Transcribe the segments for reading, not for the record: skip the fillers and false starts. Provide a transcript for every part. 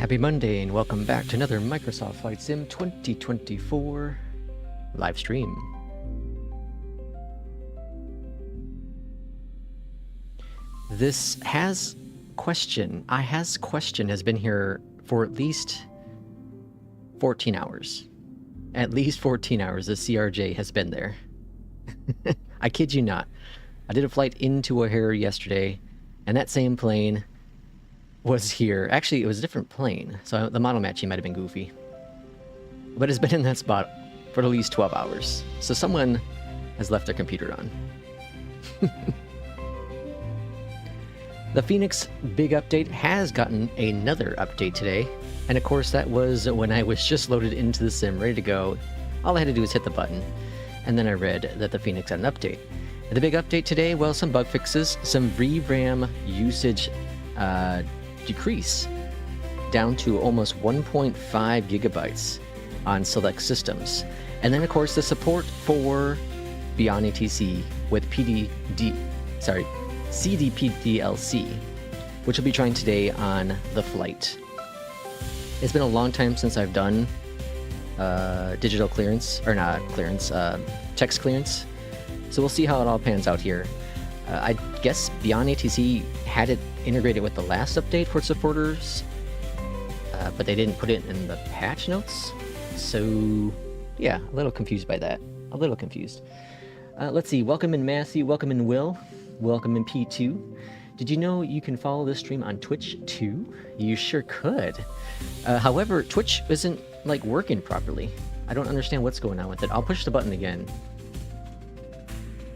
Happy Monday and welcome back to another Microsoft Flight Sim 2024 live stream. This has question has been here for at least 14 hours. At least 14 hours the CRJ has been there. I kid you not. I did a flight into O'Hare yesterday and that same plane was here. Actually, it was a different plane, so the model matching might have been goofy. But it's been in that spot for at least 12 hours. So someone has left their computer on. The Fenix big update has gotten another update today. And of course, that was when I was just loaded into the sim, ready to go. All I had to do was hit the button. And then I read that the Fenix had an update. And the big update today, well, some bug fixes, some VRAM usage decrease down to almost 1.5 gigabytes on select systems. And then of course the support for Beyondatc with Cpdlc, which will be trying today on the flight. It's been a long time since I've done digital clearance, or not clearance, text clearance. So we'll see how it all pans out here. I guess Beyondatc had it integrated with the last update for supporters, but they didn't put it in the patch notes. So yeah, a little confused by that. A little confused. Let's see. Welcome in Matthew. Welcome in Will. Welcome in P2. Did you know you can follow this stream on Twitch too? You sure could. However, Twitch isn't like working properly. I don't understand what's going on with it. I'll push the button again.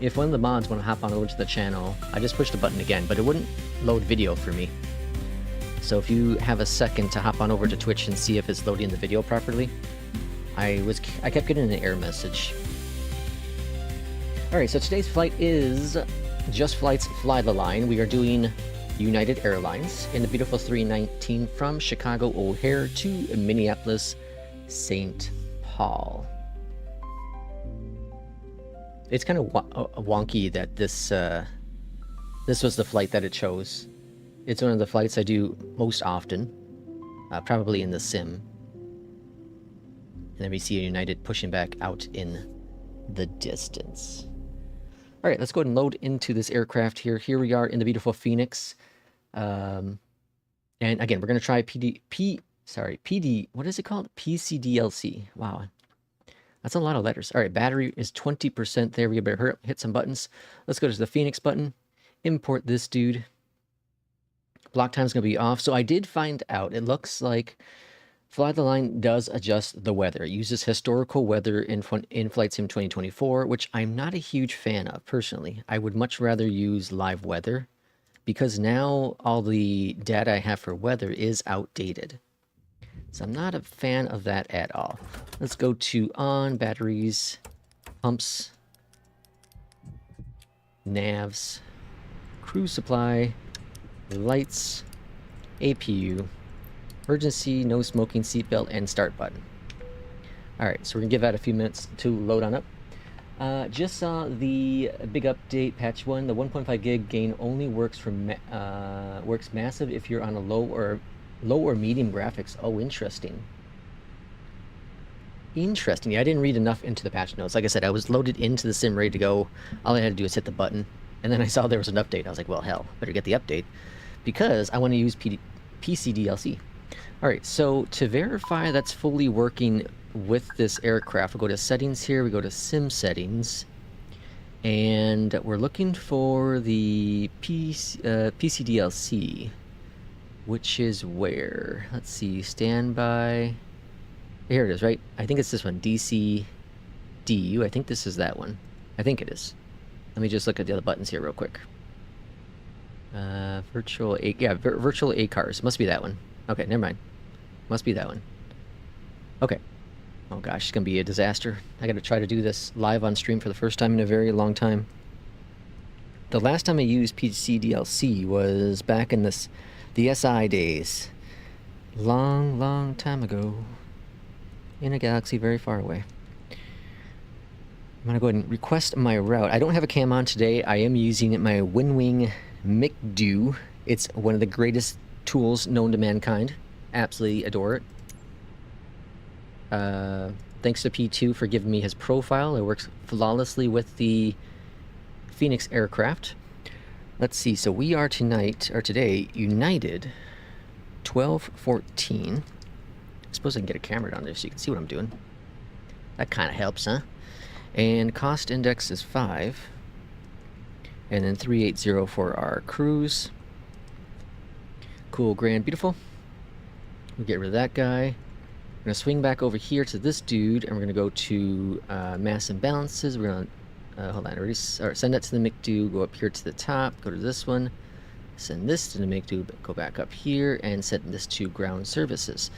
If one of the mods want to hop on over to the channel, I just pushed the button again, but it wouldn't load video for me. So if you have a second to hop on over to Twitch and see if it's loading the video properly, I kept getting an error message. Alright, so today's flight is Just Flight's Fly the Line. We are doing United Airlines in the beautiful 319 from Chicago O'Hare to Minneapolis St. Paul. It's kind of wonky that this was the flight that it chose. It's one of the flights I do most often, probably in the sim. And then we see United pushing back out in the distance. All right, let's go ahead and load into this aircraft here. Here we are in the beautiful Fenix. And again, we're going to try what is it called? PCDLC. Wow. That's a lot of letters. All right, battery is 20% there. We better hurry up, hit some buttons. Let's go to the Fenix button. Import this dude. Block time is going to be off. So I did find out, it looks like Fly the Line does adjust the weather. It uses historical weather in Flight Sim 2024, which I'm not a huge fan of, personally. I would much rather use live weather, because now all the data I have for weather is outdated. So I'm not a fan of that at all. Let's go to on, batteries, pumps, navs, crew supply, lights, APU, emergency, no smoking seatbelt, and start button. Alright, so we're going to give that a few minutes to load on up. Just saw the big update, patch 1. The 1.5 gig gain only works for works massive if you're on a low or medium graphics. Oh, interesting. Interesting. Yeah, I didn't read enough into the patch notes. Like I said, I was loaded into the sim ready to go. All I had to do was hit the button. And then I saw there was an update. I was like, well, hell, better get the update, because I want to use PCDLC. Alright, so to verify that's fully working with this aircraft, we'll go to settings here. We go to sim settings. And we're looking for the PCDLC. Which is where? Let's see, standby. Here it is, right? I think it's this one, DCDU. I think this is that one. I think it is. Let me just look at the other buttons here real quick. Virtual ACARS. Must be that one. Okay, never mind. Must be that one. Okay. Oh gosh, it's gonna be a disaster. I gotta try to do this live on stream for the first time in a very long time. The last time I used PCDLC was back in the SI days. Long time ago. In a galaxy very far away. I'm gonna go ahead and request my route. I don't have a cam on today. I am using my WinWing McDo. It's one of the greatest tools known to mankind. absolutely adore it. Thanks to P2 for giving me his profile. It works flawlessly with the Fenix aircraft. Let's see, so we are today, United 1214. I suppose I can get a camera down there so you can see what I'm doing. That kind of helps, huh? And cost index is 5. And then 380 for our cruise. Cool, grand, beautiful. We'll get rid of that guy. We're going to swing back over here to this dude, and we're going to go to mass imbalances. We're going to, hold on, send that to the McDo, go up here to the top, go to this one, send this to the McDo, go back up here, and send this to ground services.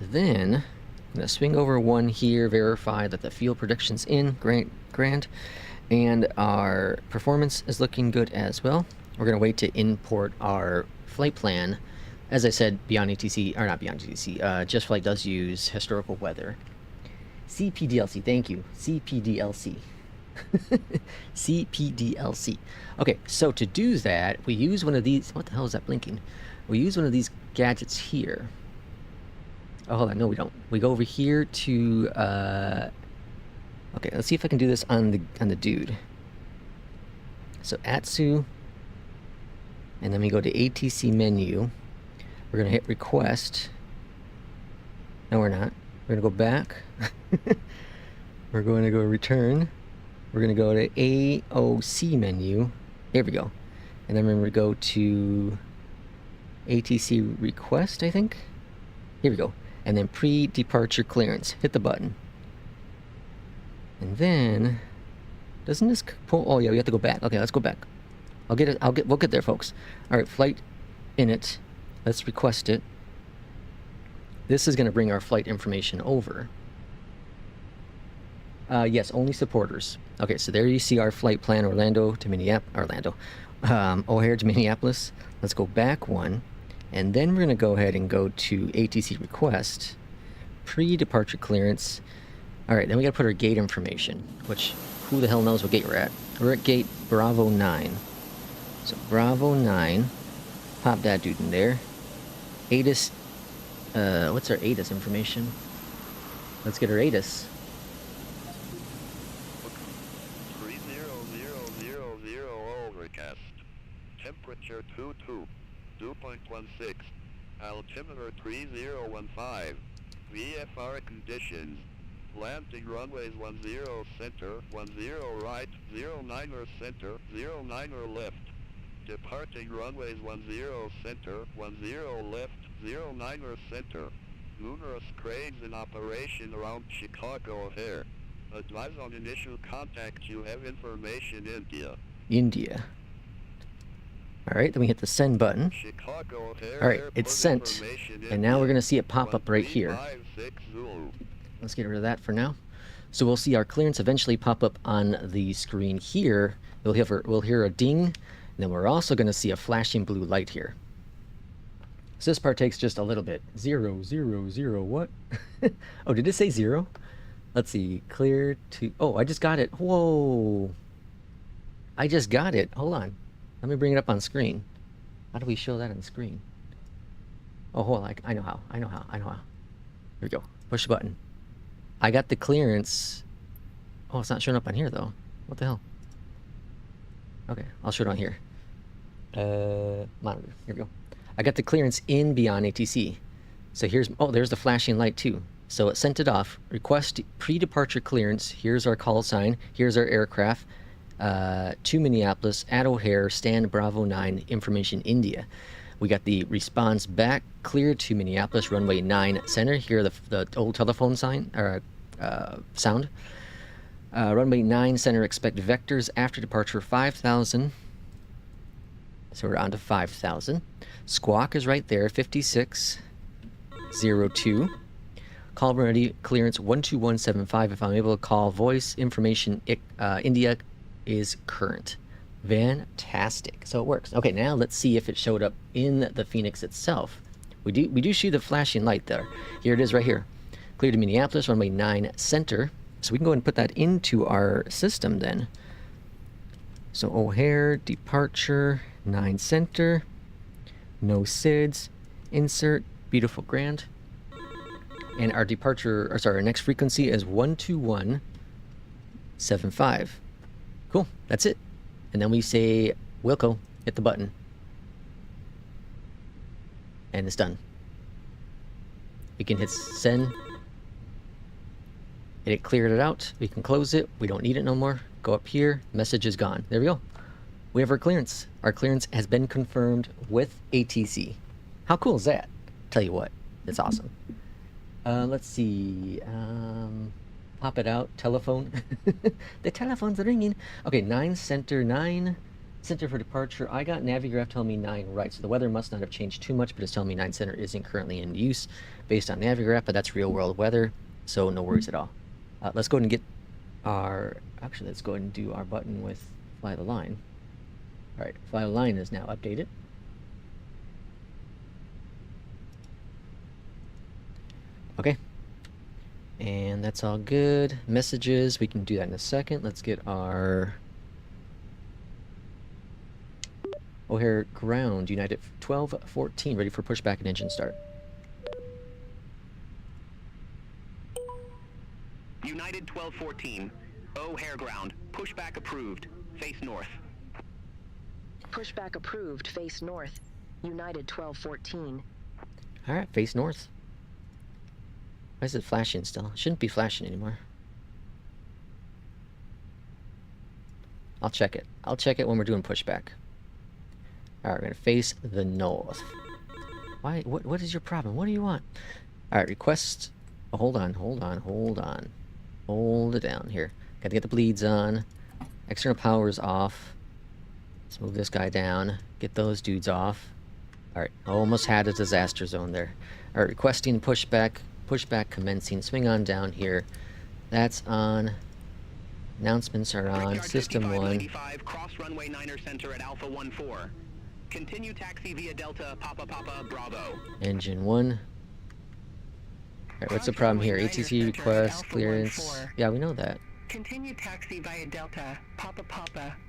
Then, I'm going to swing over one here, verify that the fuel production's in, grand, and our performance is looking good as well. We're going to wait to import our flight plan. As I said, Beyondatc, or not Beyondatc, JustFlight does use historical weather. Cpdlc, thank you. Cpdlc. Cpdlc. Okay, so to do that, we use one of these. What the hell is that blinking? We use one of these gadgets here. Oh, hold on. No, we don't. We go over here to. Okay, let's see if I can do this on the dude. So Atsu, and then we go to ATC menu. We're gonna hit request. No, we're not. We're gonna go back. We're going to go return. We're gonna go to AOC menu. There we go. And then we're gonna go to ATC request, I think. Here we go. And then pre-departure clearance. Hit the button. And then, doesn't this pull? Oh yeah, we have to go back. Okay, let's go back. We'll get there, folks. All right, flight init. Let's request it. This is going to bring our flight information over. Yes, only supporters. Okay, so there you see our flight plan, O'Hare to Minneapolis. Let's go back one, and then we're going to go ahead and go to ATC request, pre-departure clearance. All right, then we got to put our gate information, which who the hell knows what gate we're at? We're at gate Bravo 9. So Bravo 9, pop that dude in there. ATIS, what's our ATIS information? Let's get our ATIS. 30000 overcast. Temperature 2.16. Altimeter 3015. VFR conditions. Landing runways 10 center, 10 right, 09er center, 09er left. Departing runways 10 center, 10 left, 09er center. Numerous cranes in operation around Chicago O'Hare. Advise on initial contact. You have information, India. Alright, then we hit the send button. Chicago O'Hare. Alright, it's sent. And now we're going to see it pop up right here. Let's get rid of that for now. So we'll see our clearance eventually pop up on the screen here. We'll hear a ding, and then we're also going to see a flashing blue light here. So this part takes just a little bit. 0, 0, 0, what? Oh, did it say 0? Let's see. Clear to... Oh, I just got it. Whoa. I just got it. Hold on. Let me bring it up on screen. How do we show that on screen? Oh, hold on. I know how. Here we go. Push the button. I got the clearance. Oh, it's not showing up on here, though. What the hell? Okay, I'll show it on here. Monitor. Here we go. I got the clearance in Beyondatc. So here's... Oh, there's the flashing light, too. So it sent it off. Request pre-departure clearance. Here's our call sign. Here's our aircraft. To Minneapolis, at O'Hare, stand Bravo 9, information India. We got the response back, clear to Minneapolis, runway 9 center. Here the old telephone sign, or sound. Runway 9 center, expect vectors after departure 5,000. So we're on to 5,000. Squawk is right there, 5602. Call ready, clearance 12175. If I'm able to call voice, information India is current. Fantastic. So it works. Okay, now let's see if it showed up in the Fenix itself. We do see the flashing light there. Here it is right here. Clear to Minneapolis, runway 9 center. So we can go ahead and put that into our system then. So O'Hare, departure, 9 center, no SIDS, insert Beautiful, grand. And our departure, or sorry, our next frequency is 12175. Cool, that's it. And then we say, Wilco, hit the button. And it's done. We can hit send. It cleared it out. We can close it. We don't need it no more. Go up here. Message is gone. There we go. We have our clearance. Our clearance has been confirmed with ATC. How cool is that? Tell you what, it's awesome. Let's see. Pop it out. Telephone. The telephone's ringing. Okay, 9 center, 9 center for departure. I got Navigraph telling me 9 right, so the weather must not have changed too much, but it's telling me 9 center isn't currently in use based on Navigraph, but that's real world weather, so no worries at all. Let's go ahead and get our, actually let's go ahead and do our button with fly the line. All right, fly the line is now updated. Okay, and that's all good. Messages, we can do that in a second. Let's get our O'Hare ground, United 1214, ready for pushback and engine start. United 1214, O'Hare ground, pushback approved, face north. Pushback approved, face north. United 1214. All right, face north. Why is it flashing still? It shouldn't be flashing anymore. I'll check it. I'll check it when we're doing pushback. All right, we're gonna face the north. Why? What is your problem? What do you want? All right, request. Oh, hold on. Hold it down here. Got to get the bleeds on. External power's off. Let's move this guy down. Get those dudes off. All right, almost had a disaster zone there. All right, requesting pushback. Pushback commencing. Swing on down here. That's on. Announcements are on. System 1. Cross runway 9er center at Alpha 14. Continue taxi via Delta Papa Bravo. Engine 1. Alright, what's the problem here? ATC request, clearance. Yeah, we know that. Continue taxi via Delta Papa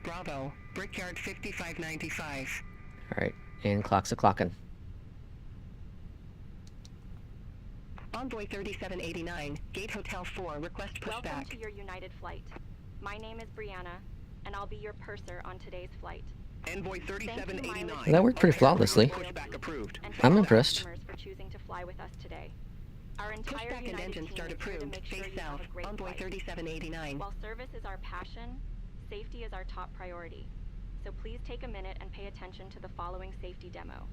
Bravo. Brickyard 5595. Alright, and clock's a clockin'. Envoy 3789, Gate Hotel 4, request pushback. Welcome to your United flight. My name is Brianna, and I'll be your purser on today's flight. Envoy 3789. Well, that worked pretty flawlessly. Pushback approved. And I'm thank impressed. customers for choosing to fly with us today. Our entire Pushback and United engine team start is here to approved. make sure Face you have south. a great Envoy flight. 3789. While service is our passion, safety is our top priority. So please take a minute and pay attention to the following safety demo,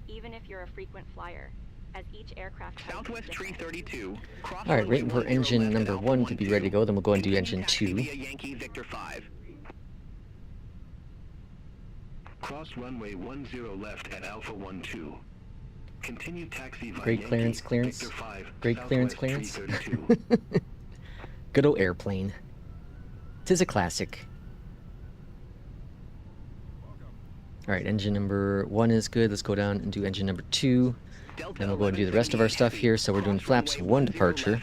even if you're a frequent flyer, as each aircraft type is Southwest different. 332. Alright, waiting for engine number 1 to be ready to go, then we'll go and do engine 2. Yankee Victor 5. Cross runway 10 left at Alpha 12. Continue taxi via Great Yankee clearance. Victor 5, Great Southwest clearance. 332. Good old airplane. 'Tis a classic. Alright, engine number 1 is good. Let's go down and do engine number 2. Then we'll go and do the rest of our stuff here. So we're doing flaps 1 departure.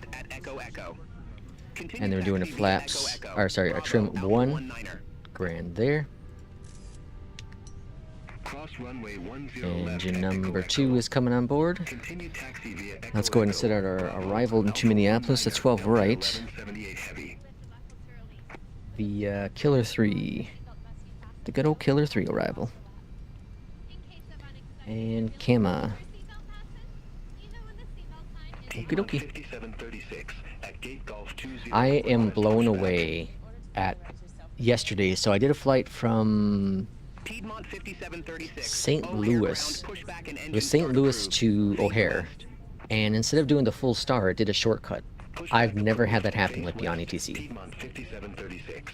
And then we're doing a flaps, or sorry, a trim 1. Grand there. Cross runway 10 Engine left at number Echo 2 is coming on board. Continue taxi via Echo Let's go ahead and Echo. set out our arrival into Minneapolis at 12 right. 1178 heavy. The Killer 3. The good old Killer 3 arrival. And Kama. Okie dokie. 5736 at Gate Golf 20. I am blown away at yesterday. So I did a flight from Piedmont 5736. St. O'Hare Louis. ground, pushback and It engine was St. start Louis approved. to Face O'Hare. west. And instead of doing the full star, it did a shortcut. I've never had that happen with Beyond ATC. Piedmont 5736.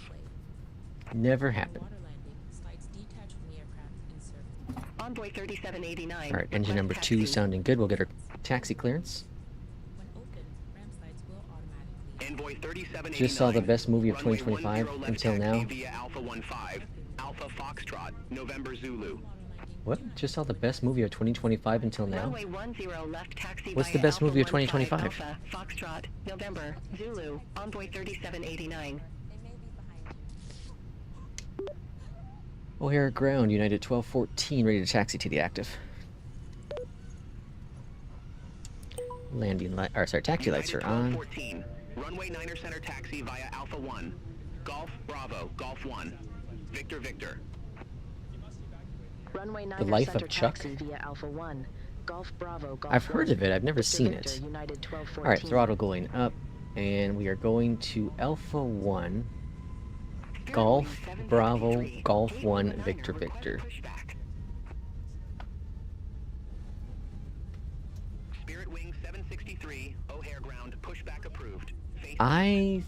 Never happened. Envoy 3789. Alright, engine number 2 sounding good. We'll get our taxi clearance. Envoy 3789. Just saw the best movie of Runway 2025 10 left until taxi now. Via Alpha 15, Alpha Foxtrot, November Zulu. What? Just saw the best movie of 2025 until now? Runway 10 left taxi What's via the best Alpha movie of 15 2025? Alpha, Foxtrot, November, Zulu, Envoy 3789. O'Hare ground, United 1214, ready to taxi to the active. landing light, or sorry, taxi lights are on. 14. Runway 9er center taxi via Alpha 1. Golf Bravo, Golf 1. Victor Victor. Runway 9 The Life of center Chuck? taxi via Alpha 1. Golf Bravo, Golf I've heard 1. of it, I've never Victor seen Victor, it. United 1214. Alright, throttle going up, and we are going to Alpha 1, Golf Bravo, Golf 1, Victor Victor. Spirit Wing 763, O'Hare ground, pushback approved. I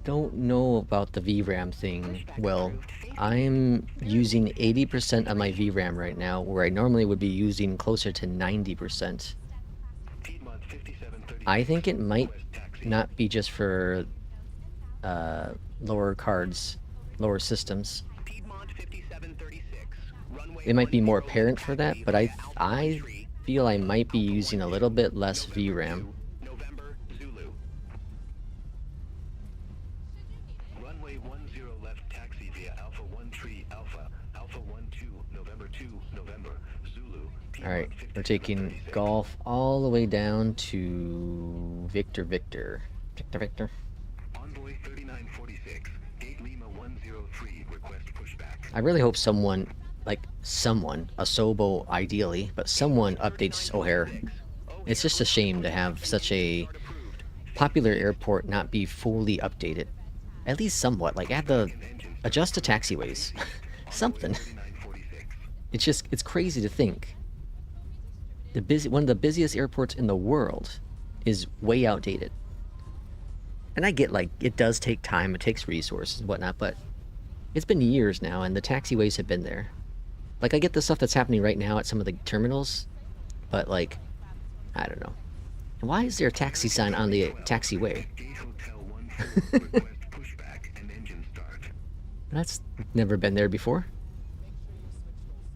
don't know about the VRAM thing. Well, I'm using 80% of my VRAM right now, where I normally would be using closer to 90%. I think it might not be just for lower cards, lower systems. Piedmont 5736. Runway It might be more 10 apparent for that, taxi but via I Alpha 13, feel I might be using a little bit less VRAM. November Zulu. Runway 10 left taxi via Alpha 13 Alpha, Alpha 12, November 2, November, Zulu. Alright, we're taking Golf all the way down to Victor Victor. Victor Victor. Envoy 3946, Gate Lima 103, request pushback. I really hope someone, like someone, a Sobo ideally, but someone updates O'Hare. It's just a shame to have such a popular airport not be fully updated. At least somewhat, like adjust the taxiways. Something. It's crazy to think. One of the busiest airports in the world is way outdated. And I get, like, it does take time, it takes resources and whatnot, but it's been years now and the taxiways have been there. Like, I get the stuff that's happening right now at some of the terminals, but, like, I don't know. And why is there a taxi sign on the taxiway? Gate Hotel 14, request pushback and engine start. That's never been there before.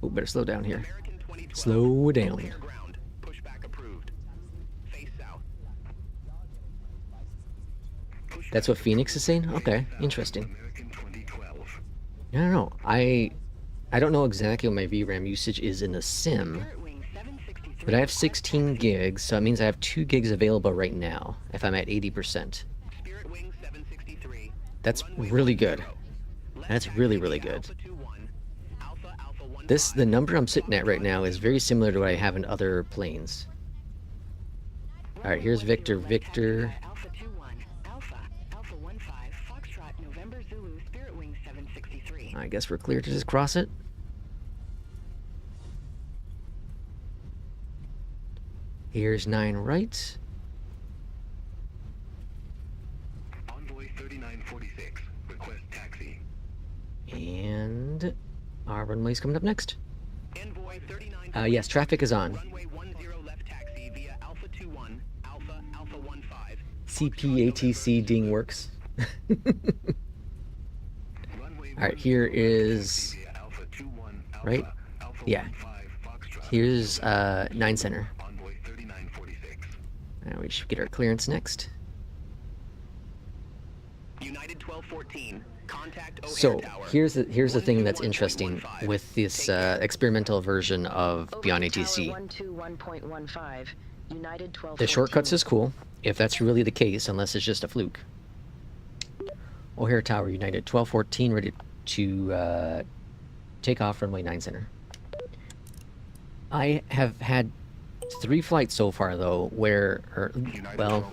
Oh, better slow down here. American 2012. Slow down. O'Hare ground, pushback approved. Face south. That's what Phoenix is saying? Okay, interesting. American 2012. I don't know. I don't know exactly what my VRAM usage is in the sim, Spirit Wing 763. but I have 16 gigs, so it means I have 2 gigs available right now, if I'm at 80%. Spirit Wing 763. That's Runway really good. 10. Left That's taxi really, via really good. Alpha 21, Alpha, Alpha 15. The number I'm sitting at right now is very similar to what I have in other planes. Alright, here's Victor Victor. Alpha 21, Alpha, Alpha 15, Foxtrot, November Zulu, Spirit Wing 763. I guess we're clear to just cross it. Here's 9 right. Envoy 3946, request taxi. And our runway's coming up next. Envoy 39. Yes, traffic is on. Runway 10 left taxi via Alpha 21, Alpha, Alpha 15. Cpdlc ding works. Alright, here is... Alpha 21, Alpha, Right? Alpha Yeah. 15, Foxtrot. Here's 9 center. Envoy 3946. Now we should get our clearance next. United 1214. Contact O'Hare So Tower. here's the thing that's interesting 121.15. with this experimental version of Beyondatc. 121.15, United 12. The shortcuts is cool, if that's really the case, unless it's just a fluke. O'Hare Tower, United 1214, ready to take off runway 9 center. I have had 3 flights so far though, where, well,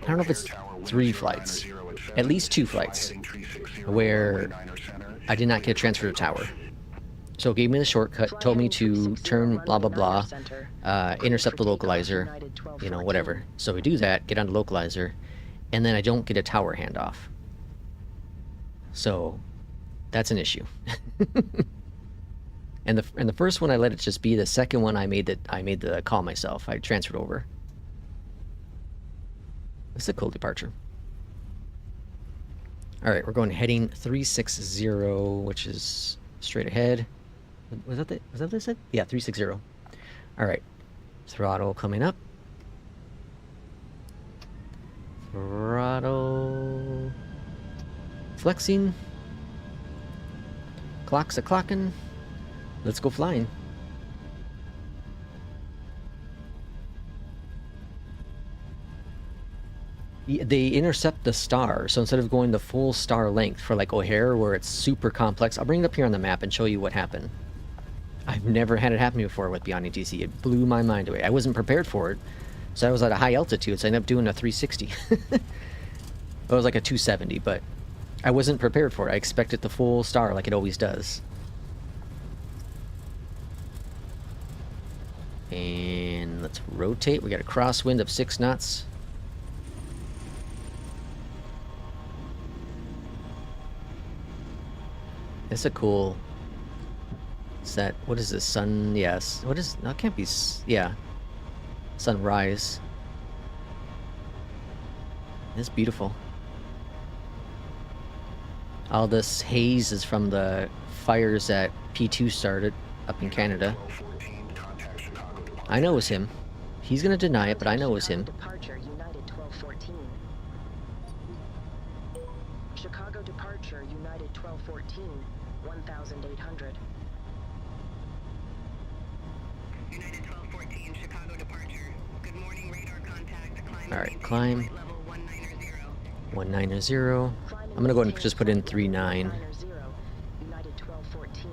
I don't know if it's 3 flights, at least 2 flights, where I did not get a transfer to tower. So it gave me the shortcut, told me to turn blah blah blah, intercept the localizer, you know, whatever. So we do that, get on the localizer, and then I don't get a tower handoff. So that's an issue. And the first one I let it just be. The second one I made the call myself. I transferred over. This is a cool departure. All right, we're going heading 360, which is straight ahead. Was that what I said? Yeah, 360. All right, throttle coming up. Throttle flexing. Clock's a clocking. Let's go flying. They intercept the star, so instead of going the full star length for like O'Hare, where it's super complex, I'll bring it up here on the map and show you what happened. I've never had it happen before with Beyondatc. It blew my mind away. I wasn't prepared for it, so I was at a high altitude, so I ended up doing a 360. It was like a 270, but I wasn't prepared for it. I expected the full star like it always does. And let's rotate. We got a crosswind of 6 knots. It's a cool set. What is this? Sun? Yes. What is? No, it can't be. Yeah. Sunrise. It's beautiful. All this haze is from the fires that P2 started up in Canada. I know it was him. He's gonna deny it, but I know it was him. Departure, United 1214. Chicago departure, United 1214, 1800. United 1214, Chicago departure. Good morning, radar contact. Climb. Alright, climb. Level 190. 190. I'm gonna go ahead and just put in 39. United 1214.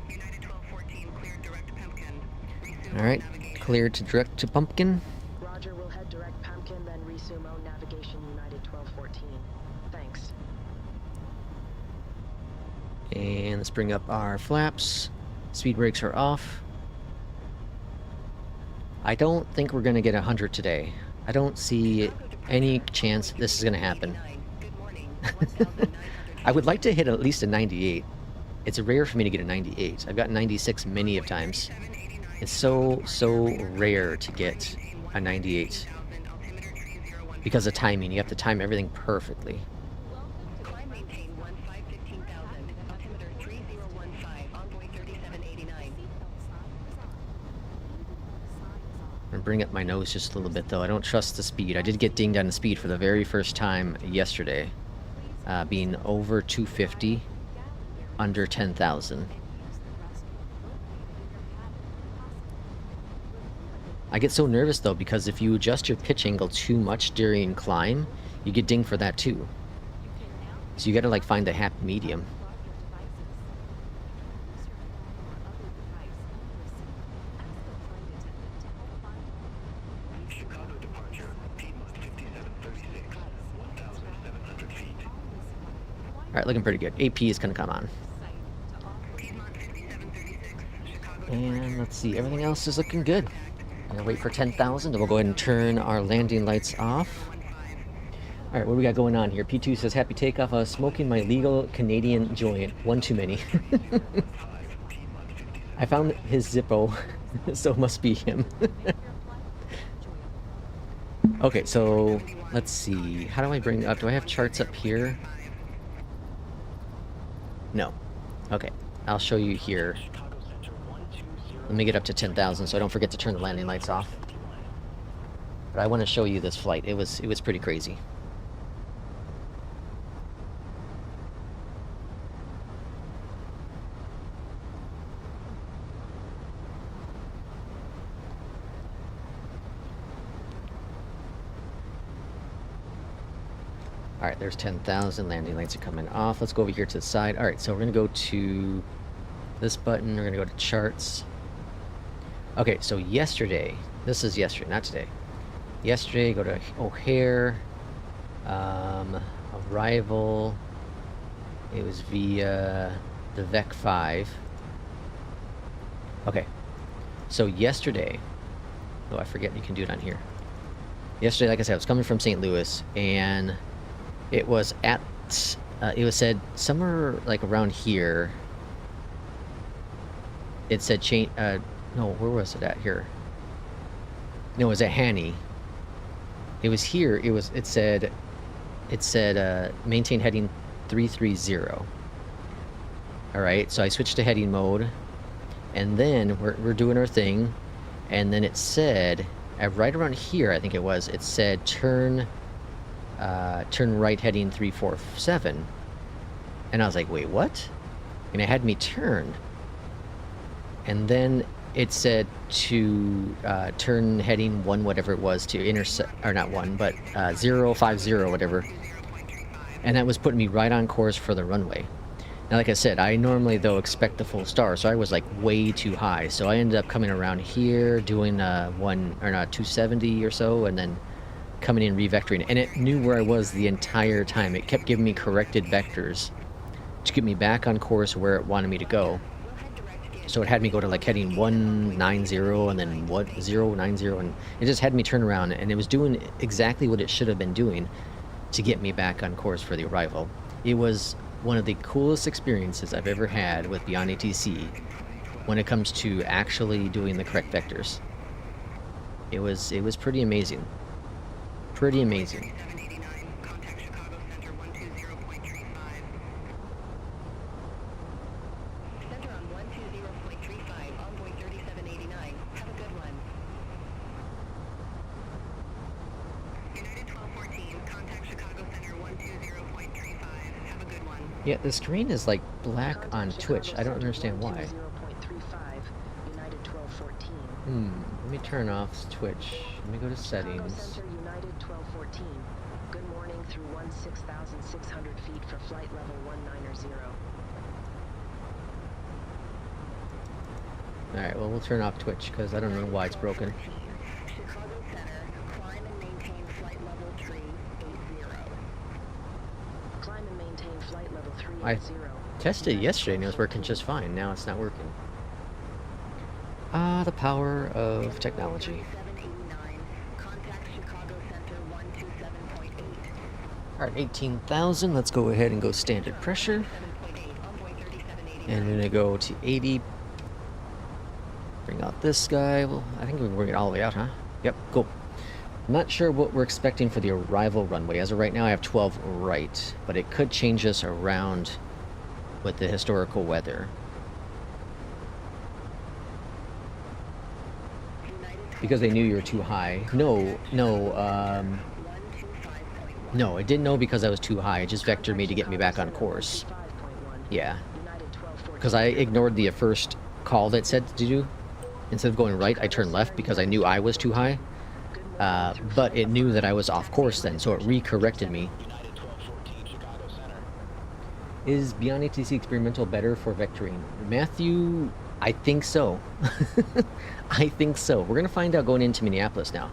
United 1214, cleared direct Pumpkin. Resume Alright, navigation. cleared to direct to Pumpkin. Roger, we'll head direct Pumpkin, then resume own navigation, United 1214. Thanks. And let's bring up our flaps. Speed brakes are off. I don't think we're gonna get 100 today. I don't see any chance this is gonna happen. Good morning. I would like to hit at least a 98. It's rare for me to get a 98. I've got 96 many of times. It's so rare to get a 98 because of timing. You have to time everything perfectly. Climb maintain 15,000, altimeter 3015, envoy 3789. I'm gonna bring up my nose just a little bit though. I don't trust the speed. I did get dinged on the speed for the very first time yesterday, being over 250, under 10,000. I get so nervous though because if you adjust your pitch angle too much during climb, you get dinged for that too. So you gotta like find the happy medium. Chicago departure, Piedmont 5736, 1,700 feet. Alright, looking pretty good. AP is gonna come on. Piedmont 5736, Chicago And let's see, everything else is looking good. I'm gonna wait for 10,000 and we'll go ahead and turn our landing lights off. Alright, what do we got going on here? P2 says, happy takeoff. I was smoking my legal Canadian joint. One too many. I found his Zippo, so it must be him. Okay, so let's see. How do I bring up? Do I have charts up here? No. Okay, I'll show you here. Let me get up to 10,000 so I don't forget to turn the landing lights off. But I want to show you this flight. It was pretty crazy. Alright, there's 10,000. Landing lights are coming off. Let's go over here to the side. Alright, so we're going to go to this button. We're going to go to charts. Okay, so yesterday, this is yesterday, not today. Yesterday, go to O'Hare, arrival, it was via the VEC 5. Okay, so yesterday, oh, I forget you can do it on here. Yesterday, like I said, I was coming from St. Louis, and it was at, it was said somewhere like around here, it said change, no, where was it at here? No, it was at Hanny. It was here. It said maintain heading 330. All right, so I switched to heading mode, and then we're doing our thing, and then it said right around here, I think it was. It said turn right heading 347, and I was like, wait, what? And it had me turn. And then it said to turn heading 1 whatever it was to intercept, or not 1 but 050 whatever, and that was putting me right on course for the runway. Now like I said, I normally though expect the full star, so I was like way too high, so I ended up coming around here doing 270 or so, and then coming in revectoring, and it knew where I was the entire time. It kept giving me corrected vectors to get me back on course where it wanted me to go. So it had me go to like heading 190 and then 090, and it just had me turn around, and it was doing exactly what it should have been doing to get me back on course for the arrival. It was one of the coolest experiences I've ever had with Beyondatc when it comes to actually doing the correct vectors. It was pretty amazing. Pretty amazing. Contact Chicago Center 120.35. Center on 120.35, envoy 3789. Have a good one. United 1214, contact Chicago Center 120.35. Have a good one. Yeah, the screen is like black on Twitch. I don't understand why. 0.35, United 1214. Let me turn off Twitch. Let me go to settings. Center United 1214. Good morning through 16,600 feet for flight level 190. Alright, well, we'll turn off Twitch because I don't know why it's broken. Chicago Center, climb and maintain flight level 380. Climb and maintain flight level 380. I tested it yesterday and it was working just fine. Now it's not working. Ah, the power of technology. 3789, contact Chicago Center 127.8. Alright, 18,000. Let's go ahead and go standard pressure. 7.8, envoy 3789. And we're going to go to 80. Bring out this guy. Well, I think we can bring it all the way out, huh? Yep, cool. I'm not sure what we're expecting for the arrival runway. As of right now, I have 12 right, but it could change us around with the historical weather. Because they knew you were too high. No, it didn't know because I was too high. It just vectored me to get me back on course. Yeah. Because I ignored the first call that said to do. Instead of going right, I turned left because I knew I was too high. But it knew that I was off course then, so it re-corrected me. Is Beyondatc experimental better for vectoring? Matthew, I think so. I think so. We're going to find out going into Minneapolis now.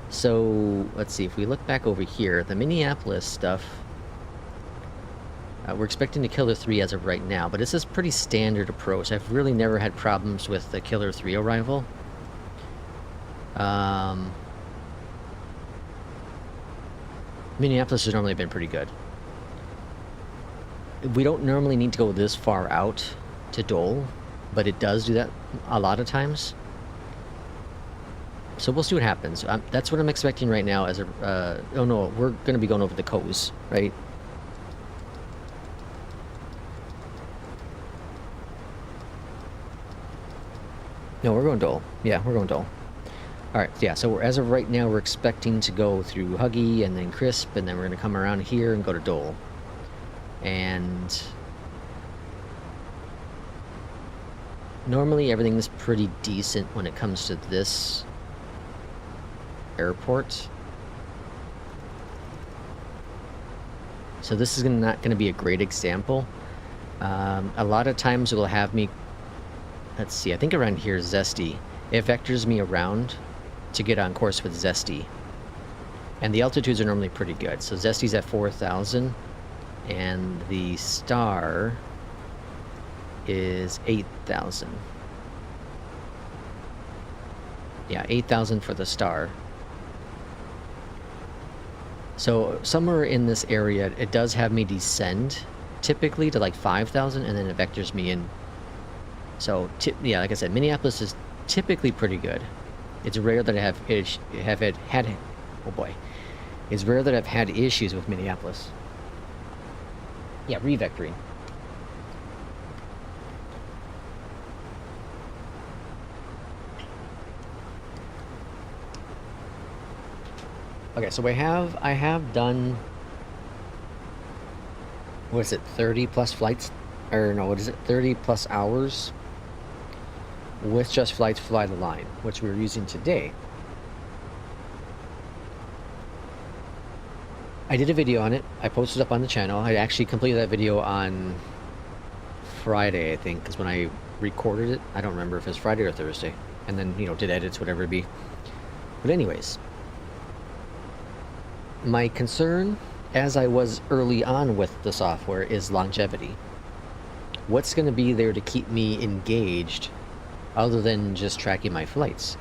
So, let's see. If we look back over here, the Minneapolis stuff, we're expecting the Killer 3 as of right now, but this is pretty standard approach. I've really never had problems with the Killer 3 arrival. Minneapolis has normally been pretty good. We don't normally need to go this far out to Dole, but it does do that a lot of times. So we'll see what happens. That's what I'm expecting right now as a... oh no, we're going to be going over the coast, right? No, we're going Dole. Yeah, we're going Dole. Alright, yeah, so as of right now, we're expecting to go through Huggy and then Crisp, and then we're going to come around here and go to Dole. And normally everything is pretty decent when it comes to this airport. So this is not going to be a great example. A lot of times it will have me, let's see, I think around here is Zesty. It vectors me around to get on course with Zesty. And the altitudes are normally pretty good. So Zesty's at 4,000. And the star is 8,000. Yeah, 8,000 for the star. So somewhere in this area, it does have me descend typically to like 5,000, and then it vectors me in. So yeah, like I said, Minneapolis is typically pretty good. It's rare that I have had oh boy, it's rare that I've had issues with Minneapolis. Yeah, revectoring. Okay, so I have done, what is it, 30 plus flights, or no, what is it, 30 plus hours with Just Flight's Fly the Line, which we're using today. I did a video on it. I posted up on the channel. I actually completed that video on Friday, I think, is when I recorded it. I don't remember if it was Friday or Thursday. And then, you know, did edits, whatever it be. But anyways, my concern, as I was early on with the software, is longevity. What's going to be there to keep me engaged other than just tracking my flights?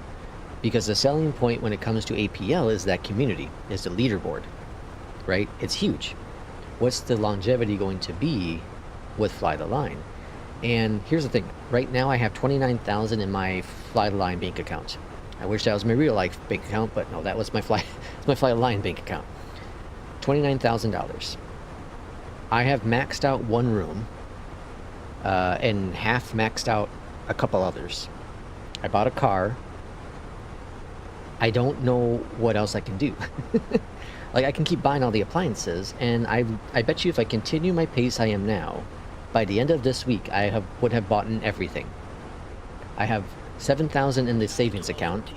Because the selling point when it comes to APL is that community, is the leaderboard, right? It's huge. What's the longevity going to be with Fly the Line? And here's the thing. Right now I have $29,000 in my Fly the Line bank account. I wish that was my real life bank account, but no, that was my Fly the Line bank account. $29,000. I have maxed out one room, and half maxed out a couple others. I bought a car. I don't know what else I can do. Like, I can keep buying all the appliances, and I bet you if I continue my pace I am now, by the end of this week I would have bought in everything. I have $7,000 in the savings account.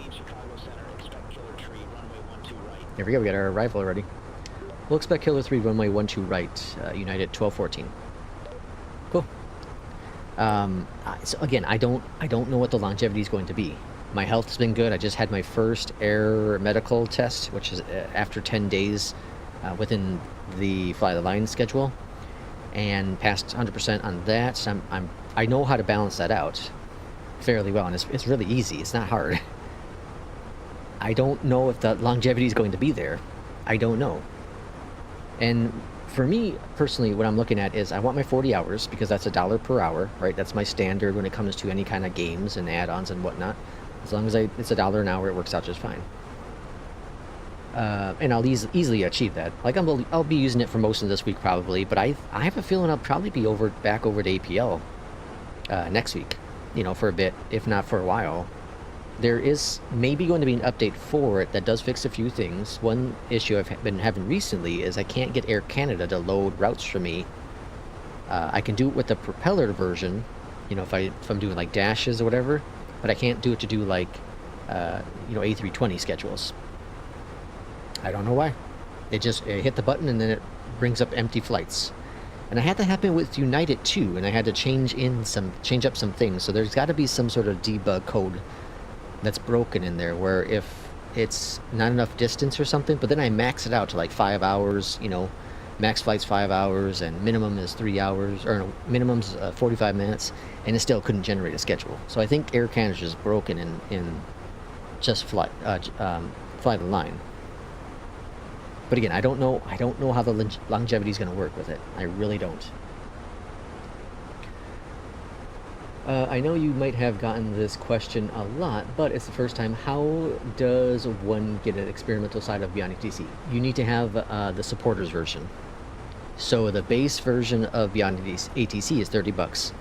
There we go, we got our arrival already. We'll expect Killer 3 runway 12 right, United 1214. Cool. So again, I don't know what the longevity is going to be. My health has been good. I just had my first air medical test, which is after 10 days within the Fly the Line schedule, and passed 100% on that. So I know how to balance that out fairly well, and it's really easy. It's not hard. I don't know if the longevity is going to be there. I don't know. And for me personally, what I'm looking at is I want my 40 hours because that's $1 per hour, right? That's my standard when it comes to any kind of games and add-ons and whatnot. As long as it's $1 an hour, it works out just fine. And I'll easily achieve that. Like, I'll be using it for most of this week probably, but I have a feeling I'll probably be back over to APL next week, you know, for a bit, if not for a while. There is maybe going to be an update for it that does fix a few things. One issue I've been having recently is I can't get Air Canada to load routes for me. I can do it with the propeller version, you know, if I'm doing like dashes or whatever, but I can't do it to do like, you know, A320 schedules. I don't know why. It hit the button and then it brings up empty flights. And I had that happen with United too, and I had to change up some things. So there's got to be some sort of debug code that's broken in there where if it's not enough distance or something, but then I max it out to like 5 hours, you know, max flight's 5 hours and minimum is 3 hours, or no, minimum's 45 minutes, and it still couldn't generate a schedule. So I think Air Canada is broken in Just Fly the Line. But again, I don't know how the longevity is going to work with it. I really don't. I know you might have gotten this question a lot, but it's the first time. How does one get an experimental side of Beyondatc DC? You need to have the supporters version. So the base version of Beyondatc ATC is $30,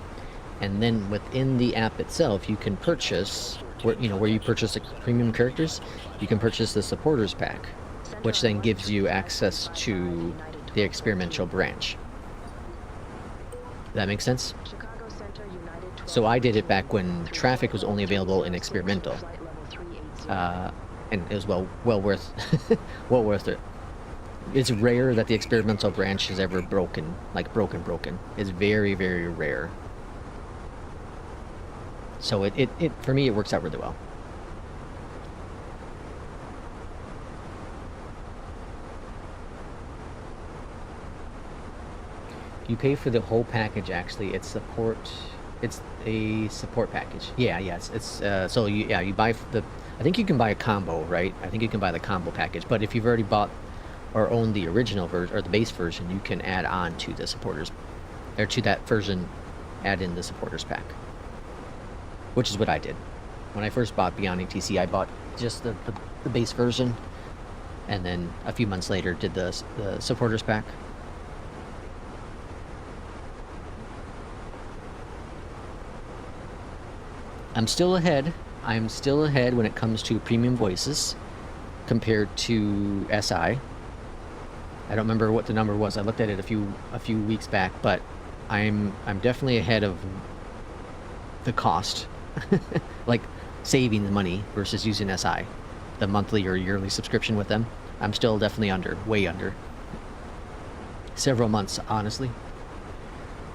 and then within the app itself, you can purchase where you purchase the premium characters. You can purchase the supporters pack, which then gives you access to the experimental branch. That makes sense? So I did it back when traffic was only available in experimental, and it was well worth well worth it. It's rare that the experimental branch is ever broken, like broken. It's very, very rare. So it for me it works out really well. You pay for the whole package. Actually, it's a support package. So you buy I think you can buy a combo, right? I think you can buy the combo package, but if you've already bought or own the original version or the base version, you can add on to the supporters, or to that version, add in the supporters pack, which is what I did. When I first bought Beyond ATC, I bought just the base version, and then a few months later did the supporters pack. I'm still ahead when it comes to premium voices compared to SI. I don't remember what the number was. I looked at it a few weeks back, but I'm definitely ahead of the cost like saving the money versus using SI, the monthly or yearly subscription with them. I'm still definitely under, way under. Several months, honestly.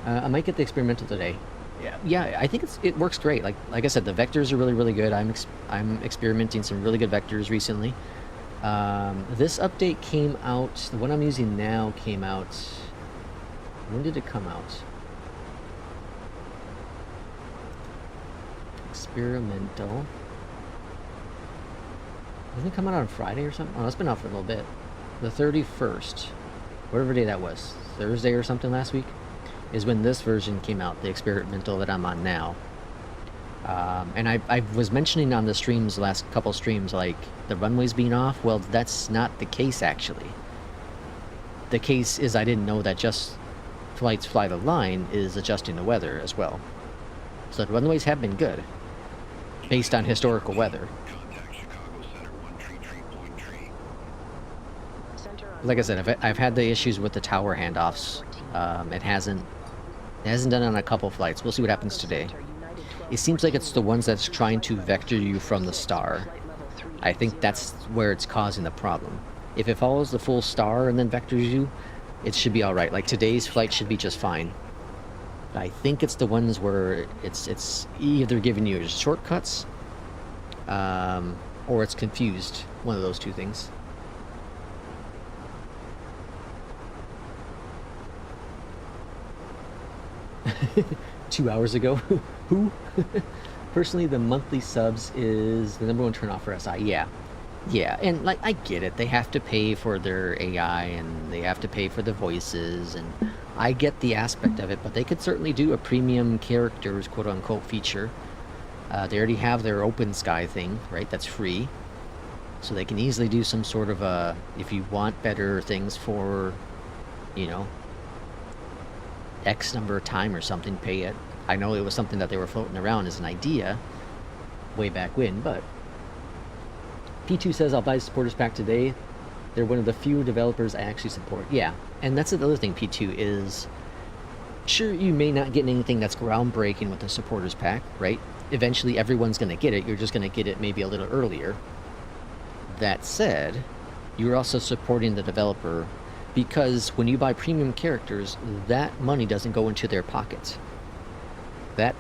I might get the experimental today. Yeah, I think it works great. Like I said, the vectors are really good. I'm experimenting some really good vectors recently. This update came out. The one I'm using now came out. When did it come out? Experimental. Didn't it come out on Friday or something? Oh, it's been out for a little bit. The 31st, whatever day that was, Thursday or something last week, is when this version came out, the experimental that I'm on now. And I was mentioning on the streams, the last couple streams, like the runways being off. Well, that's not the case actually. The case is I didn't know that just flights fly the line is adjusting the weather as well. So the runways have been good, based on historical weather. Like I said, I've had the issues with the tower handoffs. It hasn't done on a couple flights. We'll see what happens today. It seems like it's the ones that's trying to vector you from the star. I think that's where it's causing the problem. If it follows the full star and then vectors you, it should be alright. Like today's flight should be just fine. But I think it's the ones where it's either giving you shortcuts, or it's confused. One of those two things. Two hours ago. Who? Personally, the monthly subs is the #1 turnoff for SI. Yeah, and like I get it. They have to pay for their AI and they have to pay for the voices, and I get the aspect of it. But they could certainly do a premium characters quote unquote feature. They already have their Open Sky thing, right? That's free, so they can easily do some sort of a. If you want better things for, you know, X number of time or something, pay it. I know it was something that they were floating around as an idea way back when, but P2 says, I'll buy supporters pack today. They're one of the few developers I actually support. Yeah, and that's the other thing, P2, is sure, you may not get anything that's groundbreaking with the supporters pack, right? Eventually everyone's going to get it. You're just going to get it maybe a little earlier. That said, you're also supporting the developer, because when you buy premium characters, that money doesn't go into their pockets. That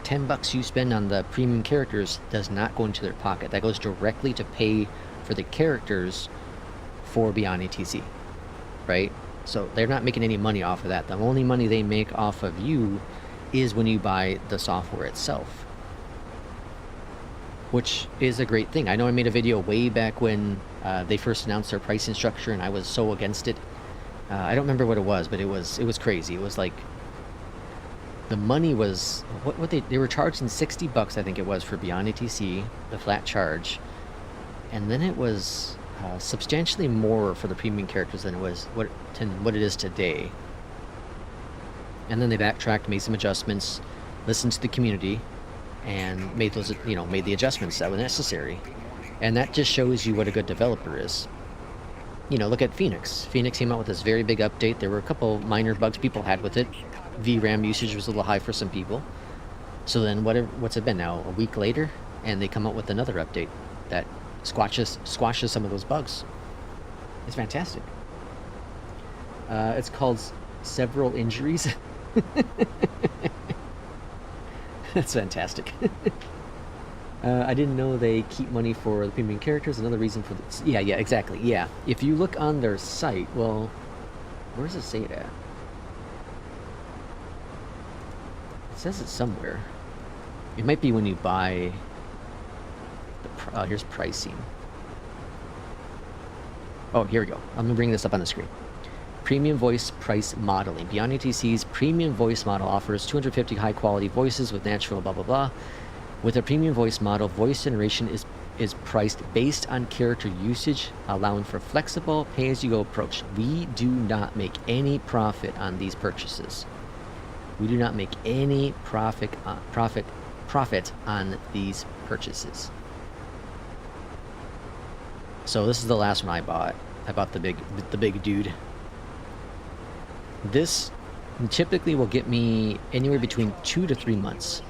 $10 you spend on the premium characters does not go into their pocket. That goes directly to pay for the characters for Beyondatc, right? So they're not making any money off of that. The only money they make off of you is when you buy the software itself, which is a great thing. I know I made a video way back when they first announced their pricing structure, and I was so against it. I don't remember what it was, but it was crazy. It was like the money was what they were charging $60, I think it was, for Beyondatc, the flat charge, and then it was substantially more for the premium characters than it was what it is today. And then they backtracked, made some adjustments, listened to the community, and made those, made the adjustments that were necessary. And that just shows you what a good developer is. Look at Fenix. Fenix came out with this very big update. There were a couple minor bugs people had with it. VRAM usage was a little high for some people. So then what's it been now? A week later? And they come out with another update that squashes some of those bugs. It's fantastic. It's called Several Injuries. That's fantastic. I didn't know they keep money for the premium characters. Another reason for this. Yeah, exactly. Yeah. If you look on their site, well, where does it say it at? It says it somewhere. It might be when you buy the here's pricing. Oh, here we go. I'm gonna bring this up on the screen. Premium voice price modeling. Beyondatc's premium voice model offers 250 high quality voices with natural blah blah blah. With a premium voice model, voice generation is priced based on character usage, allowing for flexible pay-as-you-go approach. We do not make any profit on these purchases. We do not make any profit on these purchases. So this is the last one I bought. I bought the big dude. This typically will get me anywhere between 2 to 3 months.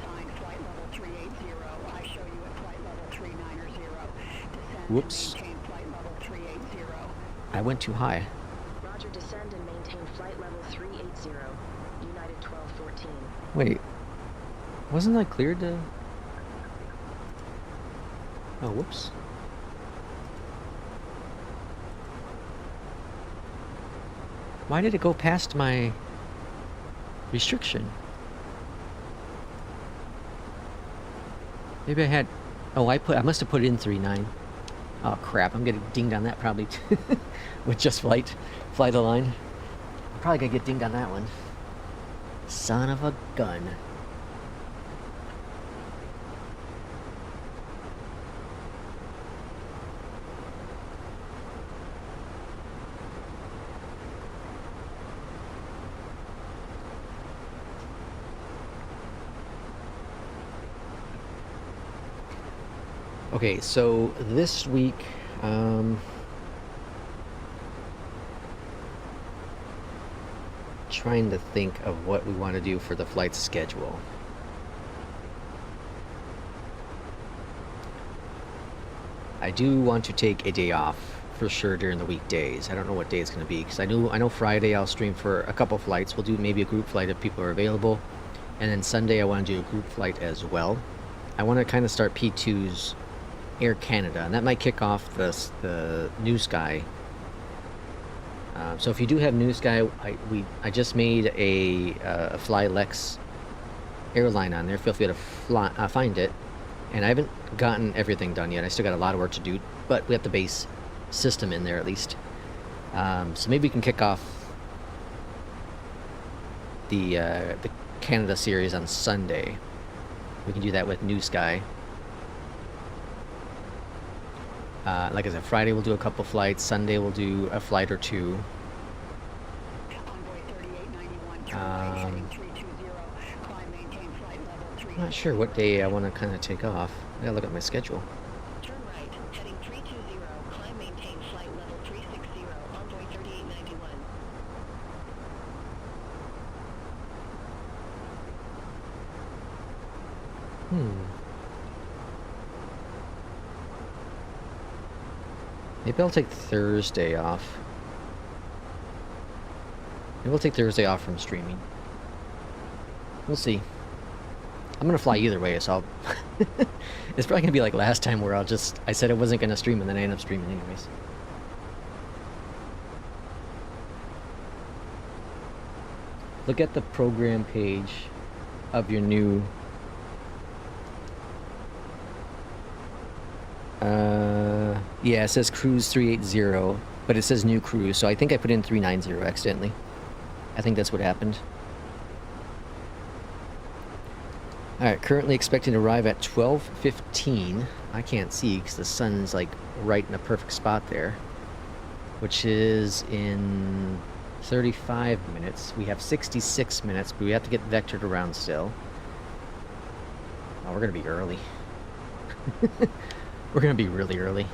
Whoops. Maintain flight level 380. I went too high. Roger, descend and maintain flight level 380. United 1214. Wait. Wasn't I cleared to... Oh, whoops. Why did it go past my restriction? Maybe I had... Oh, I must have put it in 3.9. Oh crap, I'm getting dinged on that probably with just fly the line. I'm probably gonna get dinged on that one. Son of a gun. Okay, so this week, trying to think of what we want to do for the flight schedule. I do want to take a day off for sure during the weekdays. I don't know what day it's going to be, because I know Friday I'll stream for a couple flights. We'll do maybe a group flight if people are available, and then Sunday I want to do a group flight as well. I want to kind of start P2's Air Canada, and that might kick off the New Sky. So if you do have New Sky, I just made a Fly Lex airline on there. Feel free to find it. And I haven't gotten everything done yet. I still got a lot of work to do, but we have the base system in there at least. So maybe we can kick off the Canada series on Sunday. We can do that with New Sky. Like I said, Friday we'll do a couple flights. Sunday we'll do a flight or two. I'm not sure what day I want to kind of take off. I gotta look at my schedule. Turn right, heading 320, climb maintain flight level 360, envoy 3891. Maybe I'll take Thursday off. Maybe we'll take Thursday off from streaming. We'll see. I'm gonna fly either way, so I'll it's probably gonna be like last time where I said I wasn't gonna stream and then I end up streaming anyways. Look at the program page of your new yeah, it says cruise 380, but it says new cruise, so I think I put in 390 accidentally. I think that's what happened. Alright, currently expecting to arrive at 12:15. I can't see because the sun's like right in a perfect spot there, which is in 35 minutes. We have 66 minutes, but we have to get vectored around still. Oh, we're gonna be early. We're gonna be really early.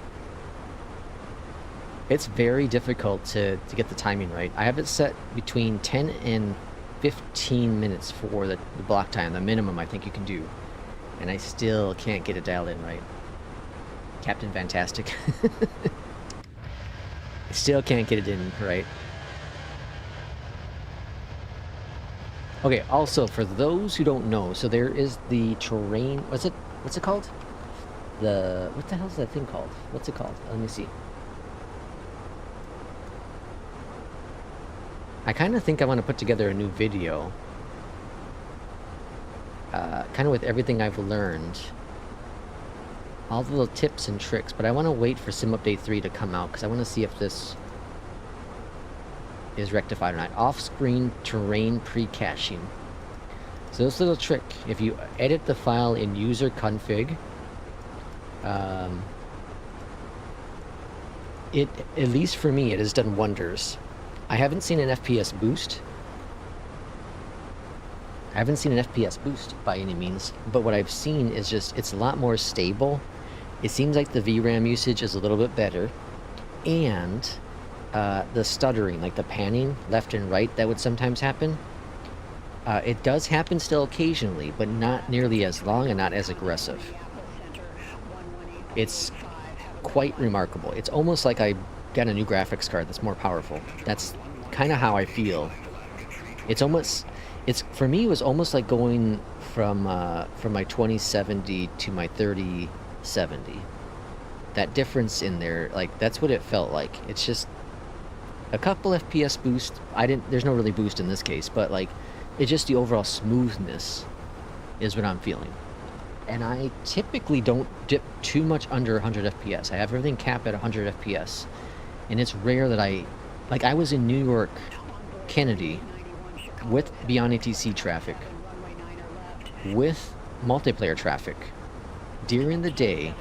It's very difficult to get the timing right. I have it set between 10 and 15 minutes for the block time, the minimum I think you can do. And I still can't get it dialed in right. Captain Fantastic. I still can't get it in right. Okay, also for those who don't know, so there is the terrain, what's it called? What the hell is that thing called? What's it called? Let me see. I kind of think I want to put together a new video. Kind of with everything I've learned. All the little tips and tricks, but I want to wait for Sim Update 3 to come out, because I want to see if this is rectified or not. Off-screen terrain pre-caching. So this little trick, if you edit the file in user config, it, at least for me, it has done wonders. I haven't seen an FPS boost. I haven't seen an FPS boost by any means, but what I've seen is just, it's a lot more stable. It seems like the VRAM usage is a little bit better, and the stuttering, like the panning left and right that would sometimes happen, it does happen still occasionally, but not nearly as long and not as aggressive. It's quite remarkable. It's almost like I got a new graphics card that's more powerful. That's kind of how I feel. It's almost, for me, it was almost like going from my 2070 to my 3070. That difference in there, like, that's what it felt like. It's just a couple FPS boost. There's no really boost in this case, but like, it's just the overall smoothness is what I'm feeling. And I typically don't dip too much under 100 FPS. I have everything capped at 100 FPS. And it's rare that I was in New York, Kennedy, with Beyondatc traffic, with multiplayer traffic, during the day,